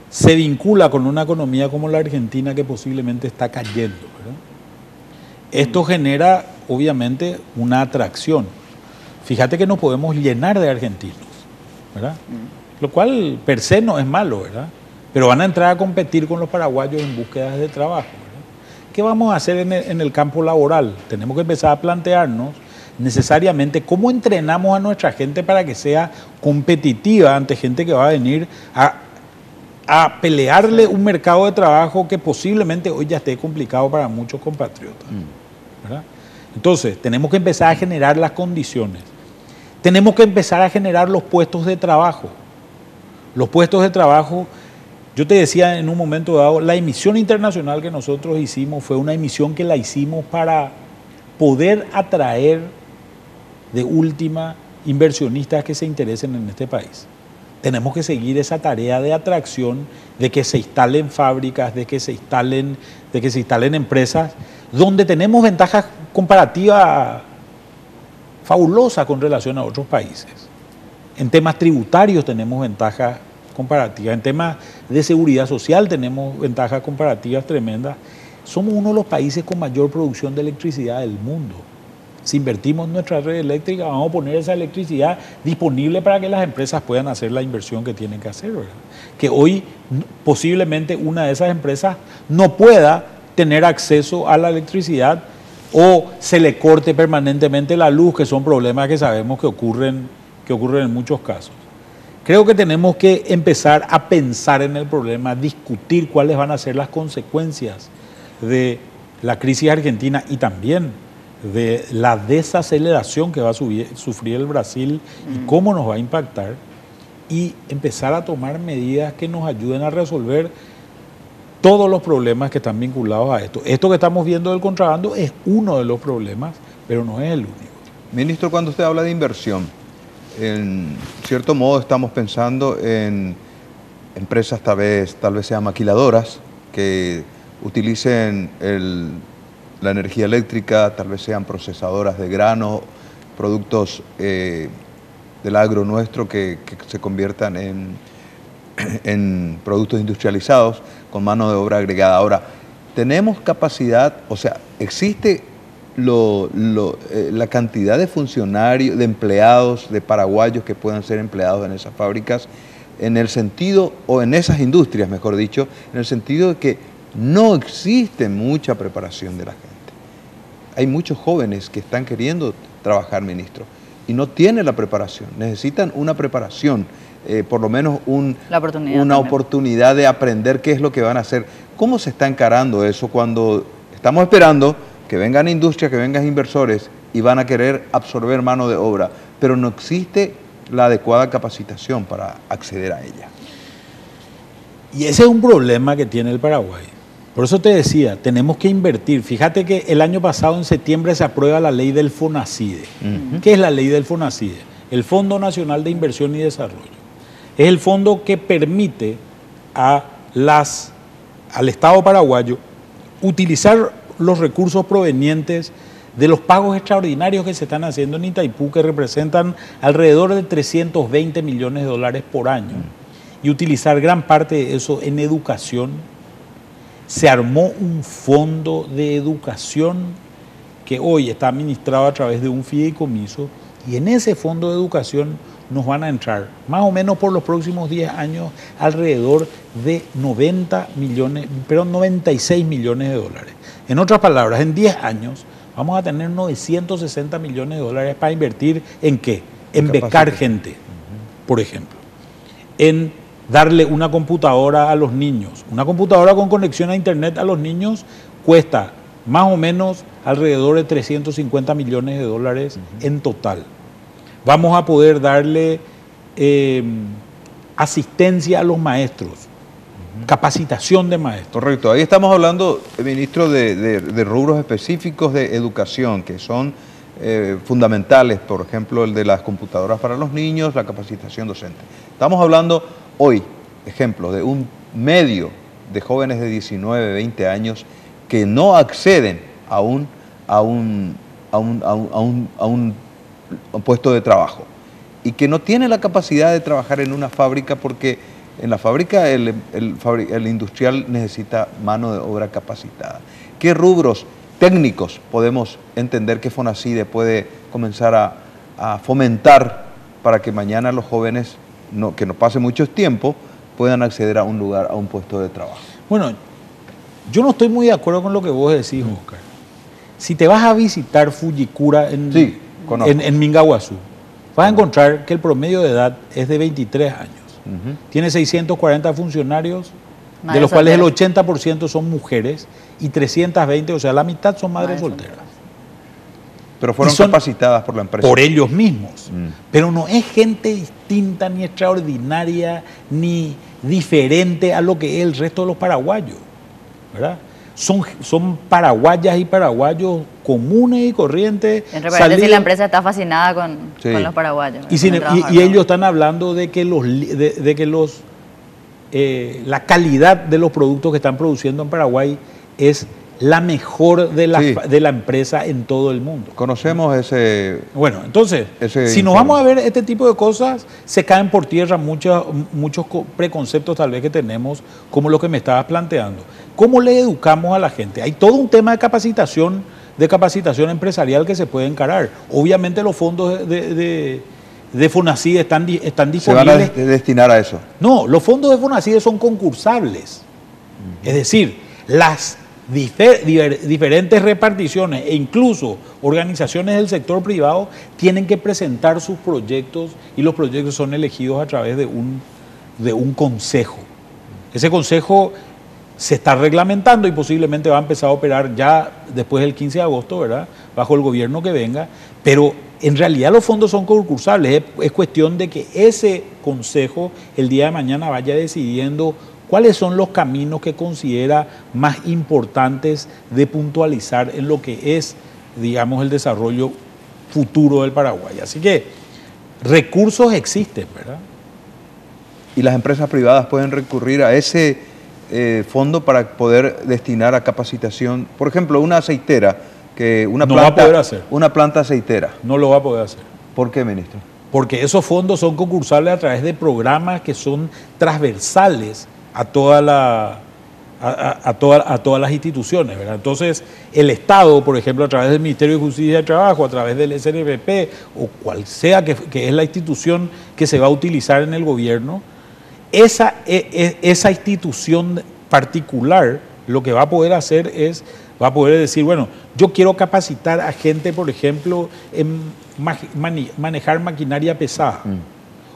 se vincula con una economía como la argentina que posiblemente está cayendo, ¿verdad? Esto genera, obviamente, una atracción. Fíjate que nos podemos llenar de argentinos, ¿verdad? Lo cual per se no es malo, ¿verdad? Pero van a entrar a competir con los paraguayos en búsquedas de trabajo, ¿verdad? ¿Qué vamos a hacer en el campo laboral? Tenemos que empezar a plantearnos necesariamente cómo entrenamos a nuestra gente para que sea competitiva ante gente que va a venir a pelearle un mercado de trabajo que posiblemente hoy ya esté complicado para muchos compatriotas, ¿verdad? Entonces, tenemos que empezar a generar las condiciones. Tenemos que empezar a generar los puestos de trabajo. Los puestos de trabajo, yo te decía en un momento dado, la emisión internacional que nosotros hicimos fue una emisión que la hicimos para poder atraer de última inversionistas que se interesen en este país. Tenemos que seguir esa tarea de atracción, de que se instalen fábricas, de que se instalen empresas, donde tenemos ventajas comparativas fabulosas con relación a otros países. En temas tributarios tenemos ventajas comparativas, en temas de seguridad social tenemos ventajas comparativas tremendas. Somos uno de los países con mayor producción de electricidad del mundo. Si invertimos en nuestra red eléctrica, vamos a poner esa electricidad disponible para que las empresas puedan hacer la inversión que tienen que hacer, ¿verdad? Que hoy posiblemente una de esas empresas no pueda tener acceso a la electricidad o se le corte permanentemente la luz, que son problemas que sabemos que ocurren en muchos casos. Creo que tenemos que empezar a pensar en el problema, discutir cuáles van a ser las consecuencias de la crisis argentina y también de la desaceleración que va a sufrir el Brasil y cómo nos va a impactar, y empezar a tomar medidas que nos ayuden a resolver todos los problemas que están vinculados a esto. Esto que estamos viendo del contrabando es uno de los problemas, pero no es el único. Ministro, cuando usted habla de inversión, en cierto modo estamos pensando en empresas tal vez sean maquiladoras que utilicen la energía eléctrica, tal vez sean procesadoras de grano, productos del agro nuestro que se conviertan en productos industrializados con mano de obra agregada. Ahora, tenemos capacidad, o sea, existe la cantidad de funcionarios, de empleados, de paraguayos que puedan ser empleados en esas fábricas, en el sentido, o en esas industrias, mejor dicho, en el sentido de que no existe mucha preparación de la gente. Hay muchos jóvenes que están queriendo trabajar, ministro, y no tienen la preparación, necesitan una preparación, por lo menos una oportunidad de aprender qué es lo que van a hacer. ¿Cómo se está encarando eso cuando estamos esperando que vengan industrias, que vengan inversores y van a querer absorber mano de obra, pero no existe la adecuada capacitación para acceder a ella. Y ese es un problema que tiene el Paraguay. Por eso te decía, tenemos que invertir. Fíjate que el año pasado, en septiembre, se aprueba la ley del FONACIDE. ¿Qué es la ley del FONACIDE? El Fondo Nacional de Inversión y Desarrollo. Es el fondo que permite al Estado paraguayo utilizar los recursos provenientes de los pagos extraordinarios que se están haciendo en Itaipú, que representan alrededor de 320 millones de dólares por año, y utilizar gran parte de eso en educación. Se armó un fondo de educación que hoy está administrado a través de un fideicomiso, y en ese fondo de educación nos van a entrar, más o menos por los próximos 10 años, alrededor de 96 millones de dólares. En otras palabras, en 10 años vamos a tener 960 millones de dólares para invertir ¿en qué? En becar gente, por ejemplo. En darle una computadora a los niños. Una computadora con conexión a internet a los niños cuesta más o menos alrededor de 350 millones de dólares en total. Vamos a poder darle asistencia a los maestros, capacitación de maestros. Correcto, ahí estamos hablando, ministro, de rubros específicos de educación que son fundamentales, por ejemplo, el de las computadoras para los niños, la capacitación docente. Estamos hablando hoy, ejemplo, de un medio de jóvenes de 19, 20 años que no acceden a un puesto de trabajo y que no tienen la capacidad de trabajar en una fábrica, porque en la fábrica el industrial necesita mano de obra capacitada. ¿Qué rubros técnicos podemos entender que FONACIDE puede comenzar a fomentar para que mañana los jóvenes, que no pase mucho tiempo, puedan acceder a un lugar, a un puesto de trabajo? Bueno, yo no estoy muy de acuerdo con lo que vos decís, Oscar. Si te vas a visitar Fujikura en Mingaguazú, vas a encontrar que el promedio de edad es de 23 años. Tiene 640 funcionarios, de los cuales el 80% son mujeres y 320, o sea, la mitad son madres solteras. Pero fueron capacitadas por la empresa. Por ellos mismos. Pero no es gente distinta, ni extraordinaria, ni diferente a lo que es el resto de los paraguayos, ¿verdad? Son paraguayas y paraguayos comunes y corrientes. En realidad, si la empresa está fascinada con los paraguayos. Y ellos están hablando de que la calidad de los productos que están produciendo en Paraguay es la mejor de la empresa en todo el mundo. Conocemos ese... Bueno, entonces, si nos vamos a ver este tipo de cosas, se caen por tierra muchos preconceptos tal vez que tenemos, como lo que me estabas planteando. ¿Cómo le educamos a la gente? Hay todo un tema de capacitación empresarial que se puede encarar. Obviamente los fondos de FONACIDE están disponibles. ¿Se van a destinar a eso? No, los fondos de FONACIDE son concursables. Es decir, las diferentes reparticiones e incluso organizaciones del sector privado tienen que presentar sus proyectos, y los proyectos son elegidos a través de un consejo. Ese consejo se está reglamentando y posiblemente va a empezar a operar ya después del 15 de agosto, ¿verdad? Bajo el gobierno que venga, pero en realidad los fondos son concursables. Es cuestión de que ese consejo el día de mañana vaya decidiendo cuáles son los caminos que considera más importantes de puntualizar en lo que es, digamos, el desarrollo futuro del Paraguay. Así que recursos existen, ¿verdad? Y las empresas privadas pueden recurrir a ese fondo para poder destinar a capacitación. Por ejemplo, una aceitera, no va a poder hacer. Una planta aceitera. No lo va a poder hacer. ¿Por qué, ministro? Porque esos fondos son concursables a través de programas que son transversales a todas las instituciones, ¿verdad? Entonces, el Estado, por ejemplo, a través del Ministerio de Justicia y Trabajo, a través del SNPP, o cual sea que es la institución que se va a utilizar en el gobierno, esa institución particular lo que va a poder hacer va a poder decir, bueno, yo quiero capacitar a gente, por ejemplo, en manejar maquinaria pesada,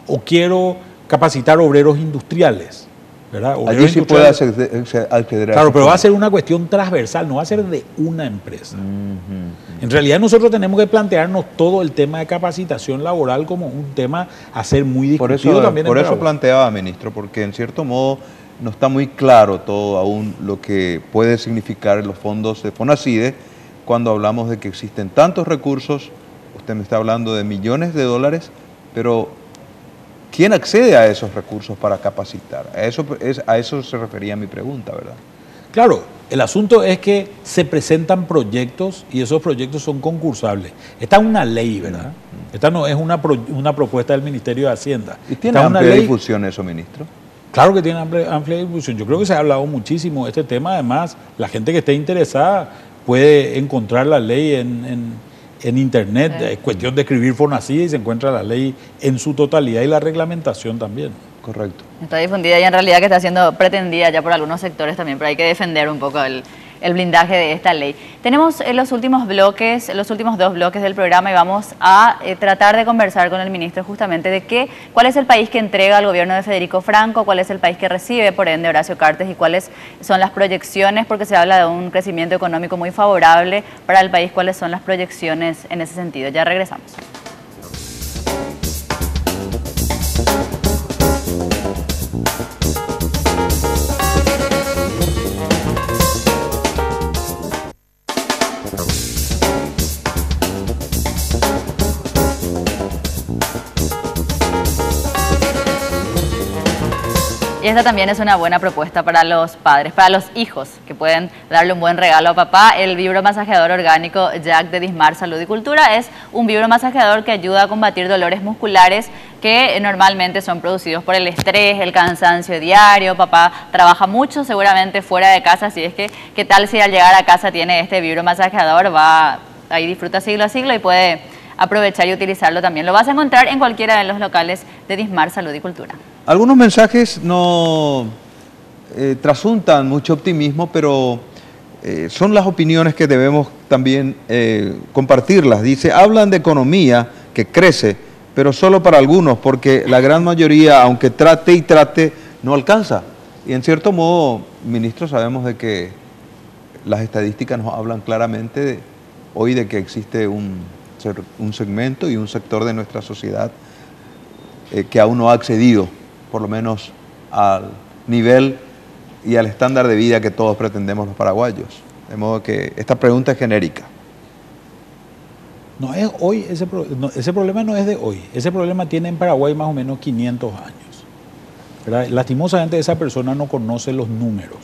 o quiero capacitar obreros industriales, ¿verdad? Allí sí puede acceder a claro, pero va a ser una cuestión transversal, no va a ser de una empresa. En realidad nosotros tenemos que plantearnos todo el tema de capacitación laboral como un tema a ser muy discutido también. Por eso planteaba, ministro, porque en cierto modo no está muy claro todo aún lo que puede significar los fondos de FONACIDE cuando hablamos de que existen tantos recursos. Usted me está hablando de millones de dólares, pero ¿quién accede a esos recursos para capacitar? A eso se refería mi pregunta, ¿verdad? Claro, el asunto es que se presentan proyectos y esos proyectos son concursables. Esta es una ley, ¿verdad? Esta no es una propuesta del Ministerio de Hacienda. ¿Y tiene amplia difusión eso, ministro? Claro que tiene amplia difusión. Yo creo que se ha hablado muchísimo de este tema. Además, la gente que esté interesada puede encontrar la ley en internet. Es cuestión de escribir FONACIDE y se encuentra la ley en su totalidad y la reglamentación también. Correcto. Está difundida y en realidad que está siendo pretendida ya por algunos sectores también, pero hay que defender un poco el blindaje de esta ley. Tenemos los últimos dos bloques del programa y vamos a tratar de conversar con el ministro justamente de cuál es el país que entrega al gobierno de Federico Franco, cuál es el país que recibe, por ende, Horacio Cartes, y cuáles son las proyecciones, porque se habla de un crecimiento económico muy favorable para el país, cuáles son las proyecciones en ese sentido. Ya regresamos. Y esta también es una buena propuesta para los padres, para los hijos, que pueden darle un buen regalo a papá. El vibromasajeador orgánico Jack de Dismar Salud y Cultura es un vibromasajeador que ayuda a combatir dolores musculares que normalmente son producidos por el estrés, el cansancio diario. Papá trabaja mucho, seguramente fuera de casa, así es que ¿qué tal si al llegar a casa tiene este vibromasajeador? Va ahí, disfruta siglo a siglo y puede aprovechar y utilizarlo también. Lo vas a encontrar en cualquiera de los locales de Dismar Salud y Cultura. Algunos mensajes no trasuntan mucho optimismo, pero son las opiniones que debemos también compartirlas. Dice, hablan de economía que crece, pero solo para algunos, porque la gran mayoría, aunque trate y trate, no alcanza. Y en cierto modo, ministro, sabemos de que las estadísticas nos hablan claramente hoy de que existe un segmento y un sector de nuestra sociedad que aún no ha accedido, por lo menos al nivel y al estándar de vida que todos pretendemos los paraguayos. De modo que esta pregunta es genérica. No es hoy, ese problema no es de hoy. Ese problema tiene en Paraguay más o menos 500 años. ¿Verdad? Lastimosamente esa persona no conoce los números.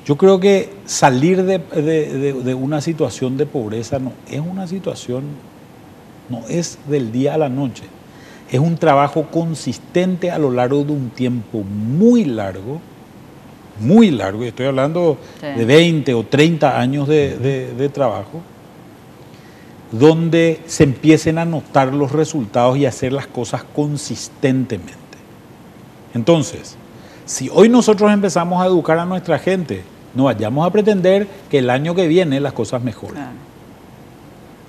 Yo creo que salir de una situación de pobreza no es una situación, no es del día a la noche. Es un trabajo consistente a lo largo de un tiempo muy largo, y estoy hablando de 20 o 30 años de trabajo, donde se empiecen a notar los resultados y hacer las cosas consistentemente. Entonces, si hoy nosotros empezamos a educar a nuestra gente, no vayamos a pretender que el año que viene las cosas mejoren. Claro.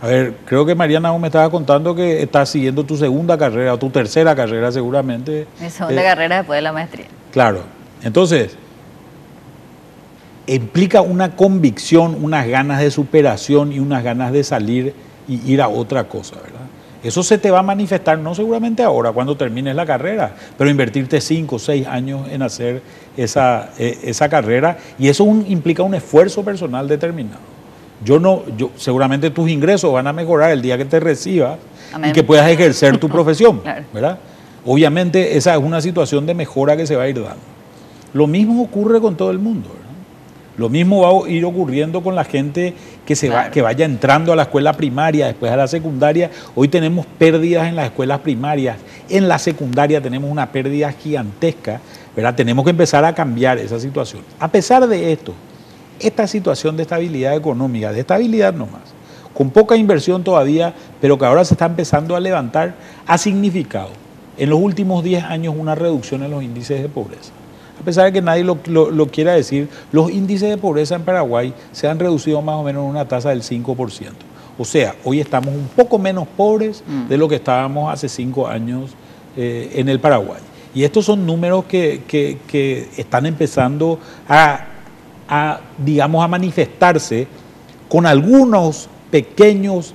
A ver, creo que Mariana aún me estaba contando que estás siguiendo tu segunda carrera o tu tercera carrera seguramente. Mi segunda carrera después de la maestría. Claro. Entonces, implica una convicción, unas ganas de superación y unas ganas de salir y ir a otra cosa, ¿verdad? Eso se te va a manifestar, no seguramente ahora, cuando termines la carrera, pero invertirte 5 o 6 años en hacer esa carrera, y eso implica un esfuerzo personal determinado. Seguramente tus ingresos van a mejorar el día que te recibas. Amén. Y que puedas ejercer tu profesión, claro. ¿Verdad? Obviamente esa es una situación de mejora que se va a ir dando. Lo mismo ocurre con todo el mundo, ¿verdad? Lo mismo va a ir ocurriendo con la gente que vaya entrando a la escuela primaria, después a la secundaria. Hoy tenemos pérdidas en las escuelas primarias, en la secundaria tenemos una pérdida gigantesca, ¿verdad? Tenemos que empezar a cambiar esa situación. A pesar de esto, esta situación de estabilidad económica, de estabilidad nomás, con poca inversión todavía, pero que ahora se está empezando a levantar, ha significado en los últimos 10 años una reducción en los índices de pobreza. A pesar de que nadie lo quiera decir, los índices de pobreza en Paraguay se han reducido más o menos en una tasa del 5%. O sea, hoy estamos un poco menos pobres de lo que estábamos hace 5 años en el Paraguay. Y estos son números que están empezando digamos, a manifestarse con algunos pequeños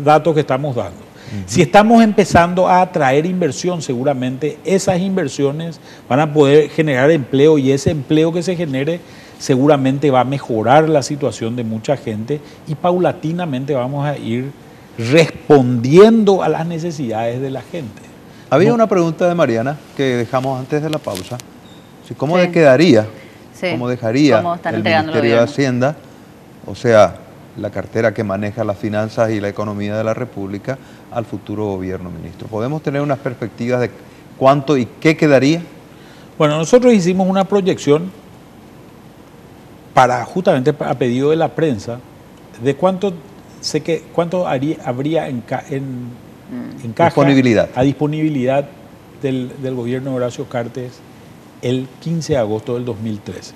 datos que estamos dando. Si estamos empezando a atraer inversión, seguramente esas inversiones van a poder generar empleo, y ese empleo que se genere seguramente va a mejorar la situación de mucha gente, y paulatinamente vamos a ir respondiendo a las necesidades de la gente. Había una pregunta de Mariana que dejamos antes de la pausa. ¿Cómo quedaría? Sí. ¿Cómo dejaría el Ministerio de Hacienda, o sea, la cartera que maneja las finanzas y la economía de la República, al futuro gobierno, ministro? ¿Podemos tener unas perspectivas de cuánto y qué quedaría? Bueno, nosotros hicimos una proyección justamente a pedido de la prensa de cuánto habría en caja a disponibilidad del gobierno de Horacio Cartes el 15 de agosto del 2013.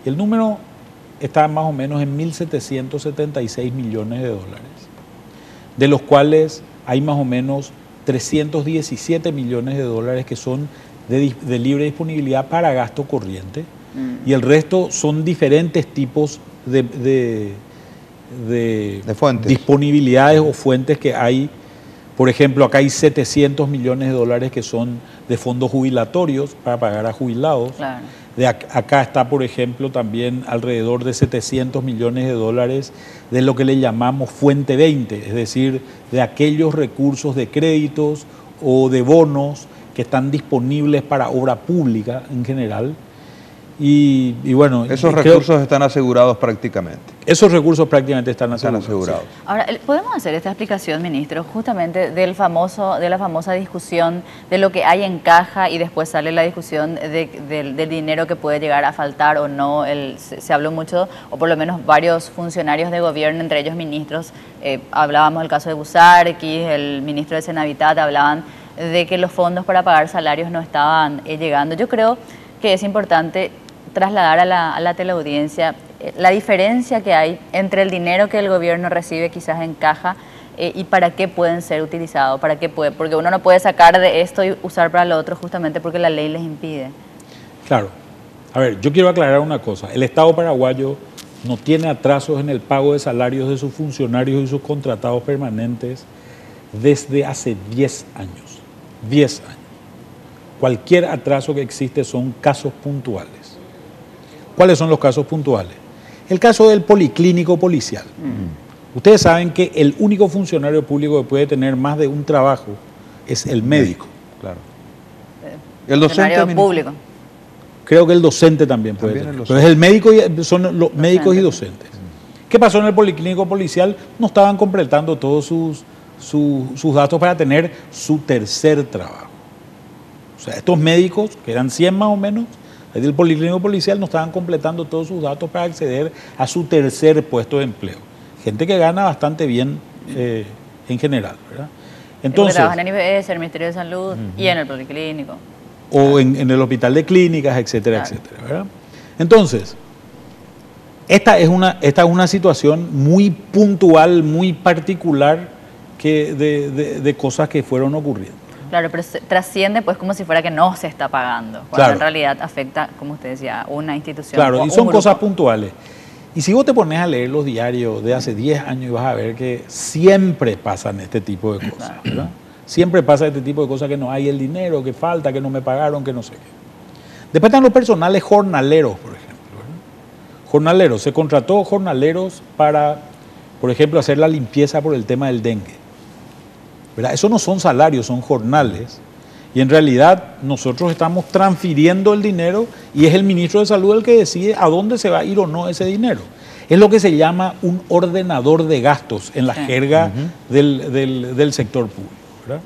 El número está más o menos en 1.776 millones de dólares, de los cuales hay más o menos 317 millones de dólares que son de libre disponibilidad para gasto corriente, y el resto son diferentes tipos de fuentes, disponibilidades o fuentes que hay. Por ejemplo, acá hay 700 millones de dólares que son de fondos jubilatorios para pagar a jubilados. Claro. Acá está, por ejemplo, también alrededor de 700 millones de dólares de lo que le llamamos fuente 20, es decir, de aquellos recursos de créditos o de bonos que están disponibles para obra pública en general. Y bueno, esos recursos están asegurados prácticamente. Esos recursos prácticamente están asegurados. Sí. Ahora, ¿podemos hacer esta explicación, ministro, justamente de la famosa discusión de lo que hay en caja, y después sale la discusión del dinero que puede llegar a faltar o no? Se habló mucho, o por lo menos varios funcionarios de gobierno, entre ellos ministros, hablábamos del caso de Busarquis, el ministro de Senavitat, hablaban de que los fondos para pagar salarios no estaban llegando. Yo creo que es importante trasladar a la teleaudiencia la diferencia que hay entre el dinero que el gobierno recibe quizás en caja y para qué pueden ser utilizados, porque uno no puede sacar de esto y usar para lo otro justamente porque la ley les impide. Claro. A ver, yo quiero aclarar una cosa. El Estado paraguayo no tiene atrasos en el pago de salarios de sus funcionarios y sus contratados permanentes desde hace 10 años. 10 años. Cualquier atraso que existe son casos puntuales. ¿Cuáles son los casos puntuales? El caso del policlínico policial. Ustedes saben que el único funcionario público que puede tener más de un trabajo es el médico. Claro. El docente público. Creo que el docente también puede tener. Entonces el médico son los médicos y docentes. ¿Qué pasó en el policlínico policial? No estaban completando todos sus datos para tener su tercer trabajo. O sea, estos médicos, que eran 100 más o menos, del policlínico policial, no estaban completando todos sus datos para acceder a su tercer puesto de empleo. Gente que gana bastante bien en general, ¿verdad? Entonces, trabajan en IBS, en el Ministerio de Salud y en el policlínico. O en el hospital de clínicas, etcétera, etcétera, ¿verdad? Entonces, esta es una situación muy puntual, muy particular de cosas que fueron ocurriendo. Claro, pero trasciende pues como si fuera que no se está pagando, cuando en realidad afecta, como usted decía, una institución. Claro, y son cosas puntuales. Y si vos te pones a leer los diarios de hace 10 años, vas a ver que siempre pasan este tipo de cosas, ¿verdad? Siempre pasa este tipo de cosas, que no hay el dinero, que falta, que no me pagaron, que no sé qué. Después están los personales jornaleros, por ejemplo, ¿verdad? Jornaleros, se contrató jornaleros para, por ejemplo, hacer la limpieza por el tema del dengue, ¿verdad? Eso no son salarios, son jornales. Y en realidad nosotros estamos transfiriendo el dinero y es el ministro de Salud el que decide a dónde se va a ir o no ese dinero. Es lo que se llama un ordenador de gastos en la jerga del sector público, ¿verdad?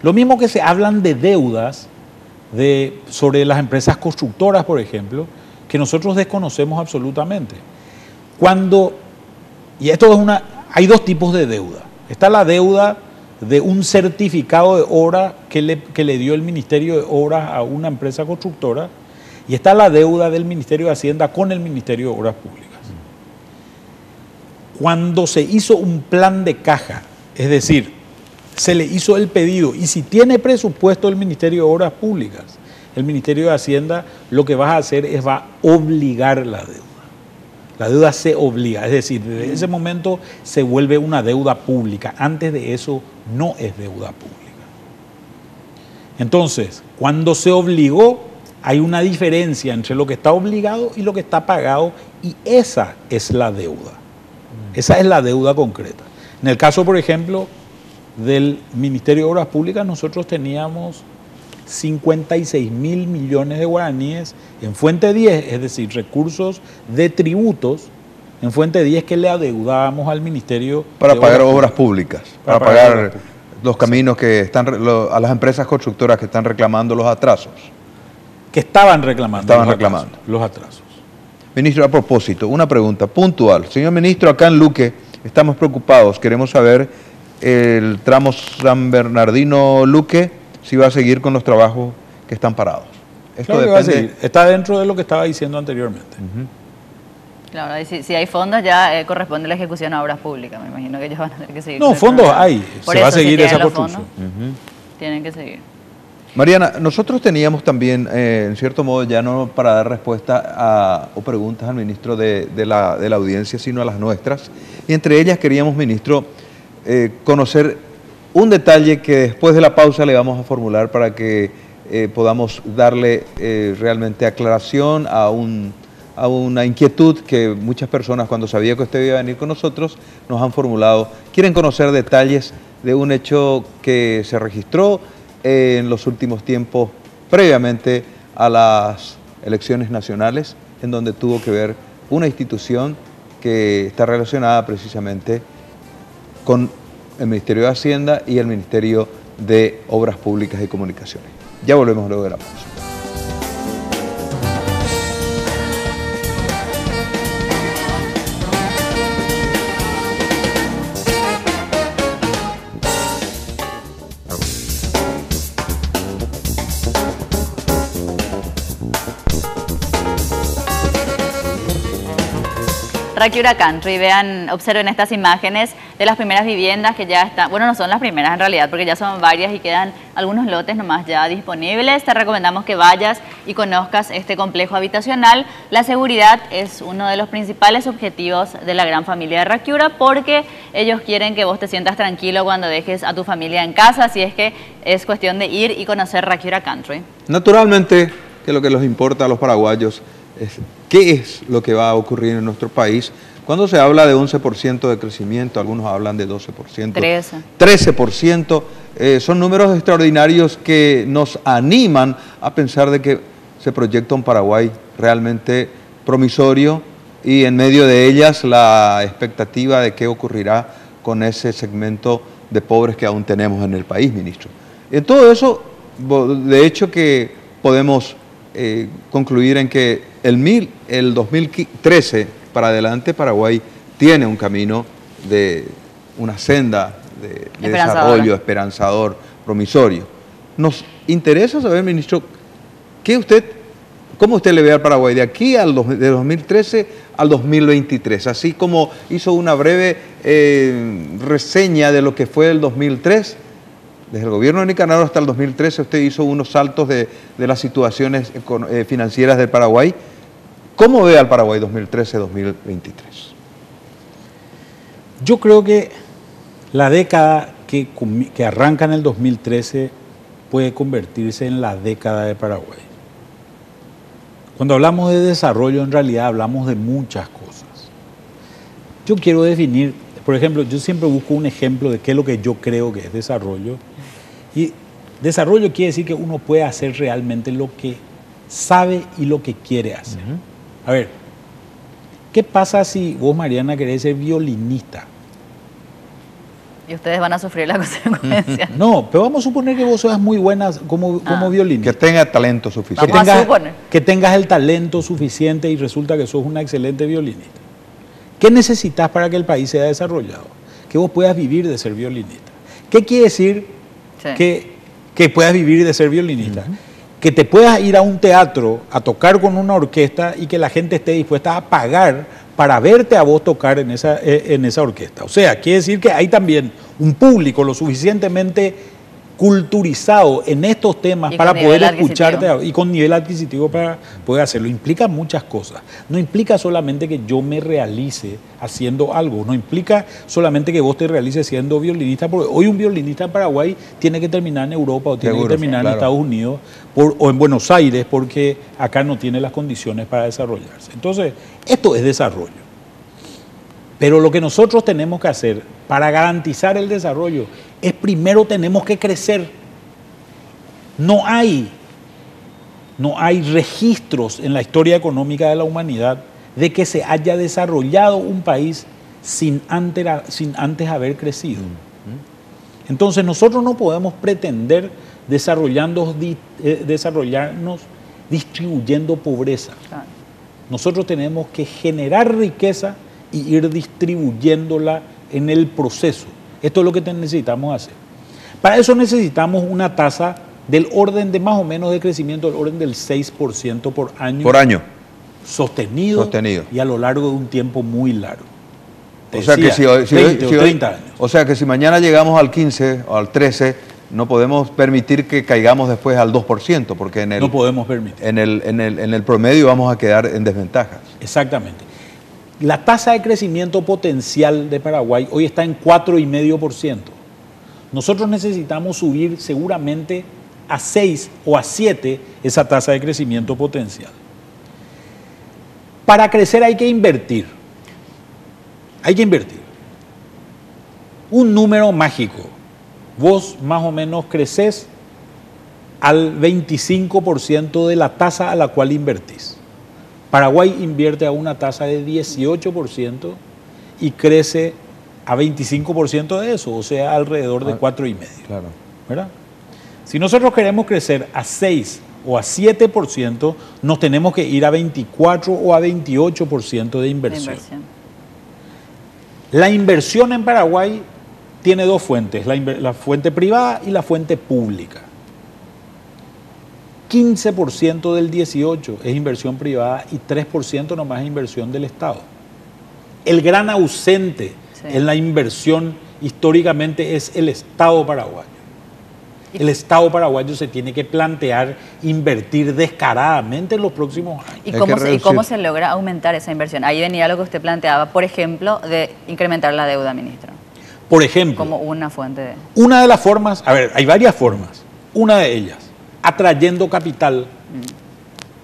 Lo mismo que se hablan de deudas sobre las empresas constructoras, por ejemplo, que nosotros desconocemos absolutamente. Hay dos tipos de deuda. Está la deuda de un certificado de obra que le dio el Ministerio de Obras a una empresa constructora, y está la deuda del Ministerio de Hacienda con el Ministerio de Obras Públicas. Cuando se hizo un plan de caja, es decir, se le hizo el pedido y si tiene presupuesto el Ministerio de Obras Públicas, el Ministerio de Hacienda, lo que vas a hacer es va a obligar la deuda. La deuda se obliga, es decir, desde ese momento se vuelve una deuda pública. Antes de eso no es deuda pública. Entonces, cuando se obligó, hay una diferencia entre lo que está obligado y lo que está pagado y esa es la deuda. Esa es la deuda concreta. En el caso, por ejemplo, del Ministerio de Obras Públicas, nosotros teníamos 56.000 millones de guaraníes en fuente 10, es decir, recursos de tributos en fuente 10 que le adeudábamos al Ministerio para pagar obras públicas, para pagar los caminos que están, a las empresas constructoras que están reclamando los atrasos. Que estaban reclamando los atrasos. Ministro, a propósito, una pregunta puntual. Señor ministro, acá en Luque estamos preocupados, queremos saber el tramo San Bernardino-Luque, si va a seguir con los trabajos que están parados. Esto claro depende... que va a seguir. Está dentro de lo que estaba diciendo anteriormente. Claro, si hay fondos ya corresponde la ejecución a obras públicas. Me imagino que ellos van a tener que seguir. No, fondos hay. Se va a seguir esa construcción. Tienen que seguir. Mariana, nosotros teníamos también, en cierto modo, ya no para dar respuesta o preguntas al ministro de la audiencia, sino a las nuestras. Y entre ellas queríamos, ministro, conocer un detalle que después de la pausa le vamos a formular para que podamos darle realmente aclaración a una inquietud que muchas personas, cuando sabía que usted iba a venir con nosotros, nos han formulado. Quieren conocer detalles de un hecho que se registró en los últimos tiempos, previamente a las elecciones nacionales, en donde tuvo que ver una institución que está relacionada precisamente con el Ministerio de Hacienda y el Ministerio de Obras Públicas y Comunicaciones. Ya volvemos luego de la pausa. Rakiura Country, observen estas imágenes de las primeras viviendas que ya están, bueno, no son las primeras en realidad, porque ya son varias y quedan algunos lotes nomás ya disponibles. Te recomendamos que vayas y conozcas este complejo habitacional. La seguridad es uno de los principales objetivos de la gran familia de Rakiura, porque ellos quieren que vos te sientas tranquilo cuando dejes a tu familia en casa, así es que es cuestión de ir y conocer Rakiura Country. Naturalmente, que lo que les importa a los paraguayos es qué es lo que va a ocurrir en nuestro país. Cuando se habla de 11% de crecimiento, algunos hablan de 12%, 13%, son números extraordinarios que nos animan a pensar de que se proyecta un Paraguay realmente promisorio y en medio de ellas la expectativa de qué ocurrirá con ese segmento de pobres que aún tenemos en el país, ministro. En todo eso, de hecho que podemos concluir en que el 2013 para adelante Paraguay tiene un camino de una senda de desarrollo esperanzador, promisorio. Nos interesa saber, ministro, ¿cómo usted le ve al Paraguay de aquí de 2013 al 2023? Así como hizo una breve reseña de lo que fue el 2003, desde el gobierno de Nicanor hasta el 2013 usted hizo unos saltos de las situaciones financieras del Paraguay. ¿Cómo ve al Paraguay 2013-2023? Yo creo que la década que arranca en el 2013 puede convertirse en la década de Paraguay. Cuando hablamos de desarrollo, en realidad hablamos de muchas cosas. Yo quiero definir, por ejemplo, yo siempre busco un ejemplo de qué es lo que yo creo que es desarrollo. Y desarrollo quiere decir que uno puede hacer realmente lo que sabe y lo que quiere hacer. A ver, ¿qué pasa si vos, Mariana, querés ser violinista? Y ustedes van a sufrir la consecuencia. No, pero vamos a suponer que vos seas muy buena como violinista. Que tenga talento suficiente. Vamos a suponer. Que tengas el talento suficiente y resulta que sos una excelente violinista. ¿Qué necesitas para que el país sea desarrollado? Que vos puedas vivir de ser violinista. ¿Qué quiere decir que puedas vivir de ser violinista? Que te puedas ir a un teatro a tocar con una orquesta y que la gente esté dispuesta a pagar para verte a vos tocar en esa orquesta. O sea, quiere decir que hay también un público lo suficientemente culturizado en estos temas para poder escucharte y con nivel adquisitivo para poder hacerlo. Implica muchas cosas. No implica solamente que yo me realice haciendo algo, no implica solamente que vos te realices siendo violinista, porque hoy un violinista en Paraguay tiene que terminar en Europa o tiene que terminar en Estados Unidos o en Buenos Aires, porque acá no tiene las condiciones para desarrollarse. Entonces, esto es desarrollo. Pero lo que nosotros tenemos que hacer para garantizar el desarrollo es primero tenemos que crecer. No hay registros en la historia económica de la humanidad de que se haya desarrollado un país sin antes haber crecido. Entonces nosotros no podemos pretender desarrollarnos distribuyendo pobreza. Nosotros tenemos que generar riqueza y ir distribuyéndola en el proceso. Esto es lo que necesitamos hacer. Para eso necesitamos una tasa del orden de más o menos de crecimiento, del orden del 6% por año. Por año. Sostenido. Y a lo largo de un tiempo muy largo. O sea que si 20 o 30 años. O sea que si mañana llegamos al 15 o al 13, no podemos permitir que caigamos después al 2%, porque en el, no podemos permitir. En el promedio vamos a quedar en desventajas. Exactamente. La tasa de crecimiento potencial de Paraguay hoy está en 4,5%. Nosotros necesitamos subir seguramente a 6 o a 7 esa tasa de crecimiento potencial. Para crecer hay que invertir. Hay que invertir. Un número mágico. Vos más o menos creces al 25% de la tasa a la cual invertís. Paraguay invierte a una tasa de 18% y crece a 25% de eso, o sea, alrededor de 4,5%. Claro. ¿Verdad? Si nosotros queremos crecer a 6 o a 7%, nos tenemos que ir a 24 o a 28% de inversión. La inversión en Paraguay tiene dos fuentes, la fuente privada y la fuente pública. 15% del 18% es inversión privada y 3% nomás es inversión del Estado. El gran ausente en la inversión históricamente es el Estado paraguayo. El Estado paraguayo se tiene que plantear invertir descaradamente en los próximos años. ¿Y cómo se logra aumentar esa inversión? Ahí venía lo que usted planteaba, por ejemplo, de incrementar la deuda, ministro. Por ejemplo. Como una fuente de... Una de las formas, a ver, hay varias formas. Una de ellas, atrayendo capital.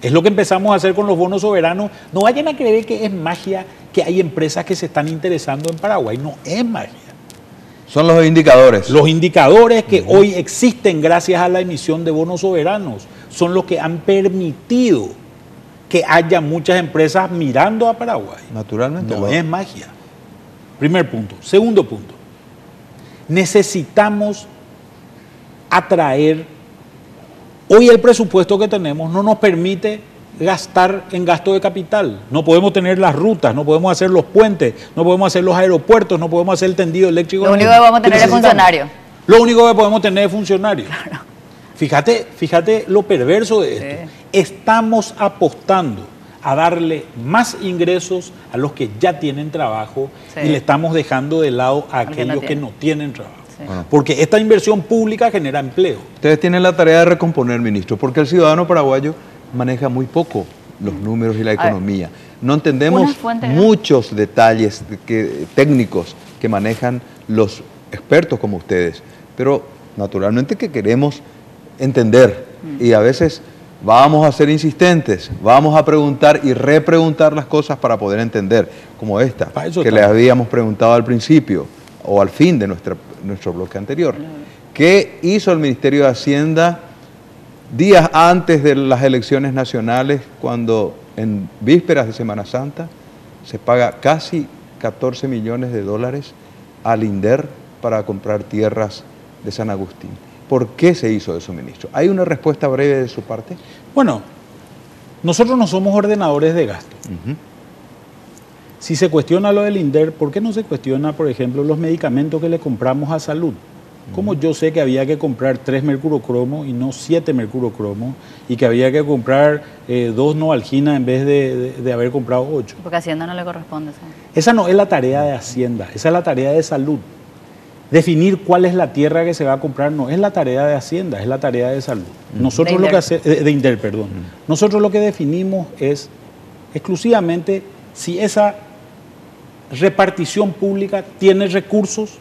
Es lo que empezamos a hacer con los bonos soberanos. No vayan a creer que es magia que hay empresas que se están interesando en Paraguay. No es magia. Son los indicadores. Los indicadores que hoy existen gracias a la emisión de bonos soberanos son los que han permitido que haya muchas empresas mirando a Paraguay. Naturalmente. No es magia. Primer punto. Segundo punto. Necesitamos atraer. Hoy el presupuesto que tenemos no nos permite gastar en gasto de capital. No podemos tener las rutas, no podemos hacer los puentes, no podemos hacer los aeropuertos, no podemos hacer el tendido eléctrico. Lo único que podemos tener es funcionarios. Lo único que podemos tener es funcionarios. Claro. Fíjate lo perverso de esto. Sí. Estamos apostando a darle más ingresos a los que ya tienen trabajo y le estamos dejando de lado a aquellos que no tienen trabajo. Sí. Porque esta inversión pública genera empleo. Ustedes tienen la tarea de recomponer, ministro, porque el ciudadano paraguayo maneja muy poco los números y la economía. No entendemos muchos detalles técnicos que manejan los expertos como ustedes, pero naturalmente que queremos entender y a veces vamos a ser insistentes, vamos a preguntar y repreguntar las cosas para poder entender, como esta que les habíamos preguntado al principio o al fin de nuestro bloque anterior. ¿Qué hizo el Ministerio de Hacienda días antes de las elecciones nacionales, cuando en vísperas de Semana Santa se paga casi 14 millones de dólares al INDER para comprar tierras de San Agustín? ¿Por qué se hizo eso, ministro? ¿Hay una respuesta breve de su parte? Bueno, nosotros no somos ordenadores de gasto. Si se cuestiona lo del INDER, ¿por qué no se cuestiona, por ejemplo, los medicamentos que le compramos a salud? ¿Cómo yo sé que había que comprar 3 mercurocromo y no 7 mercurocromo? Y que había que comprar 2 novalgina en vez de haber comprado 8. Porque a Hacienda no le corresponde eso. Esa no es la tarea de Hacienda, esa es la tarea de salud. Definir cuál es la tierra que se va a comprar no es la tarea de Hacienda, es la tarea de Salud. Nosotros lo que de INDER, perdón. Nosotros lo que definimos es exclusivamente si esa repartición pública tiene recursos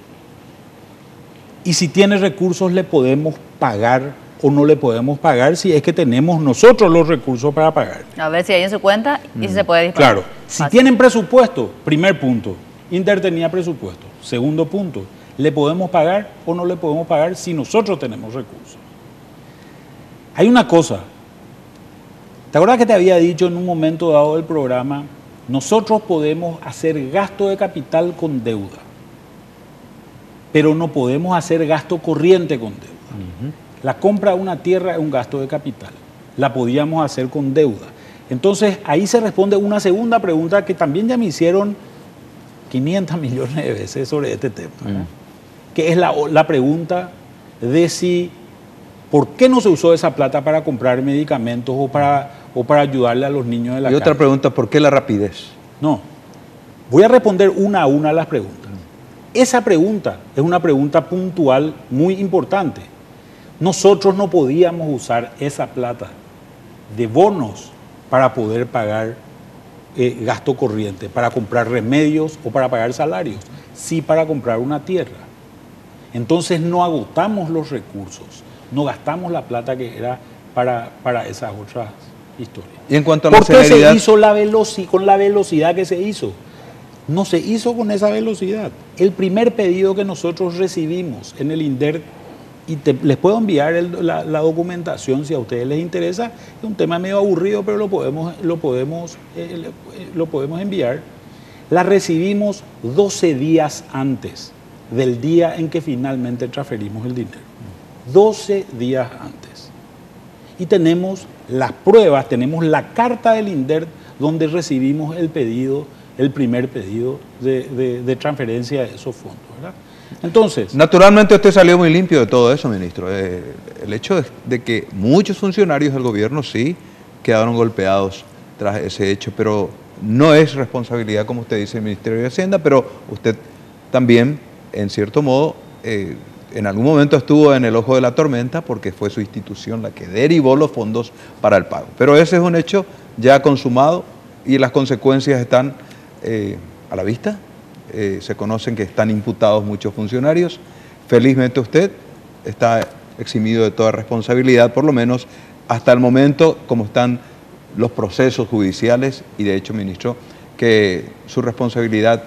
y si tiene recursos le podemos pagar o no le podemos pagar si es que tenemos nosotros los recursos para pagar. A ver si hay en su cuenta y si se puede disparar. Claro, si tienen presupuesto, primer punto, INDER tenía presupuesto. Segundo punto, ¿le podemos pagar o no le podemos pagar si nosotros tenemos recursos? Hay una cosa, ¿te acuerdas que te había dicho en un momento dado del programa? Nosotros podemos hacer gasto de capital con deuda, pero no podemos hacer gasto corriente con deuda. La compra de una tierra es un gasto de capital, la podíamos hacer con deuda. Entonces ahí se responde una segunda pregunta que también ya me hicieron 500 millones de veces sobre este tema, que es la pregunta de si, ¿por qué no se usó esa plata para comprar medicamentos o para ayudarle a los niños de la calle? Y otra pregunta, ¿por qué la rapidez? No, voy a responder una a una las preguntas. Esa pregunta es una pregunta puntual muy importante. Nosotros no podíamos usar esa plata de bonos para poder pagar gasto corriente, para comprar remedios o para pagar salarios, sí para comprar una tierra. Entonces no agotamos los recursos, no gastamos la plata que era para esas otras historias. Y en cuanto a ¿Por qué se hizo con la velocidad que se hizo? No se hizo con esa velocidad. El primer pedido que nosotros recibimos en el INDER, y les puedo enviar la documentación si a ustedes les interesa, es un tema medio aburrido, pero lo podemos enviar. La recibimos 12 días antes del día en que finalmente transferimos el dinero. 12 días antes. Y tenemos las pruebas, tenemos la carta del INDER donde recibimos el primer pedido de transferencia de esos fondos, ¿verdad? Entonces, naturalmente usted salió muy limpio de todo eso, ministro. El hecho de que muchos funcionarios del gobierno sí quedaron golpeados tras ese hecho, pero no es responsabilidad, como usted dice, del Ministerio de Hacienda, pero usted también, en cierto modo, en algún momento estuvo en el ojo de la tormenta porque fue su institución la que derivó los fondos para el pago. Pero ese es un hecho ya consumado y las consecuencias están a la vista. Se conocen que están imputados muchos funcionarios. Felizmente usted está eximido de toda responsabilidad, por lo menos hasta el momento, como están los procesos judiciales, y de hecho, ministro, que su responsabilidad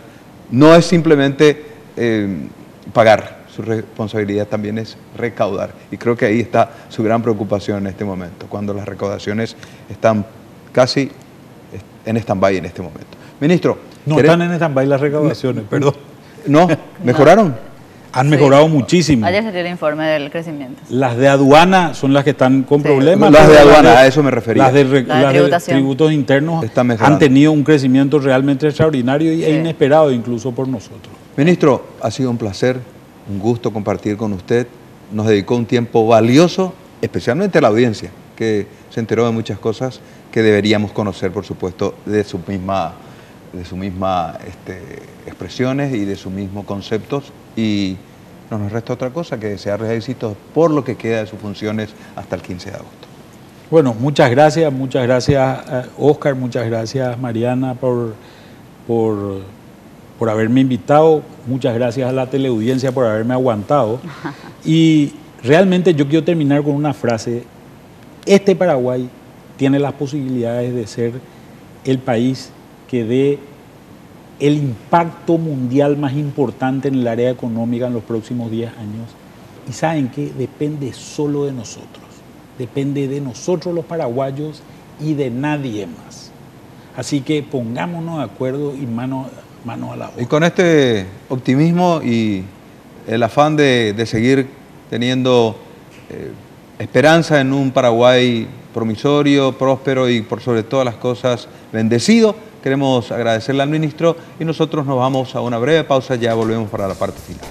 no es simplemente pagar, su responsabilidad también es recaudar. Y creo que ahí está su gran preocupación en este momento, cuando las recaudaciones están casi en stand-by en este momento. Ministro. No están en stand-by las recaudaciones, perdón. No, ¿mejoraron? Han mejorado muchísimo. Ayer salió el informe del crecimiento. Las de aduana son las que están con problemas. Las de aduana, a eso me refería. Las de tributos internos han tenido un crecimiento realmente extraordinario e inesperado incluso por nosotros. Ministro, ha sido un placer, un gusto compartir con usted. Nos dedicó un tiempo valioso, especialmente a la audiencia, que se enteró de muchas cosas que deberíamos conocer, por supuesto, de sus mismas expresiones y de sus mismos conceptos, y no nos resta otra cosa que desearles éxitos por lo que queda de sus funciones hasta el 15 de agosto. Bueno, muchas gracias Oscar, muchas gracias Mariana por haberme invitado, muchas gracias a la teleaudiencia por haberme aguantado, y realmente yo quiero terminar con una frase. Este Paraguay tiene las posibilidades de ser el país que dé el impacto mundial más importante en el área económica en los próximos 10 años. Y ¿saben qué? Depende solo de nosotros. Depende de nosotros los paraguayos y de nadie más. Así que pongámonos de acuerdo y mano a la obra. Y con este optimismo y el afán de seguir teniendo esperanza en un Paraguay promisorio, próspero y por sobre todas las cosas bendecido, queremos agradecerle al ministro y nosotros nos vamos a una breve pausa, ya volvemos para la parte final.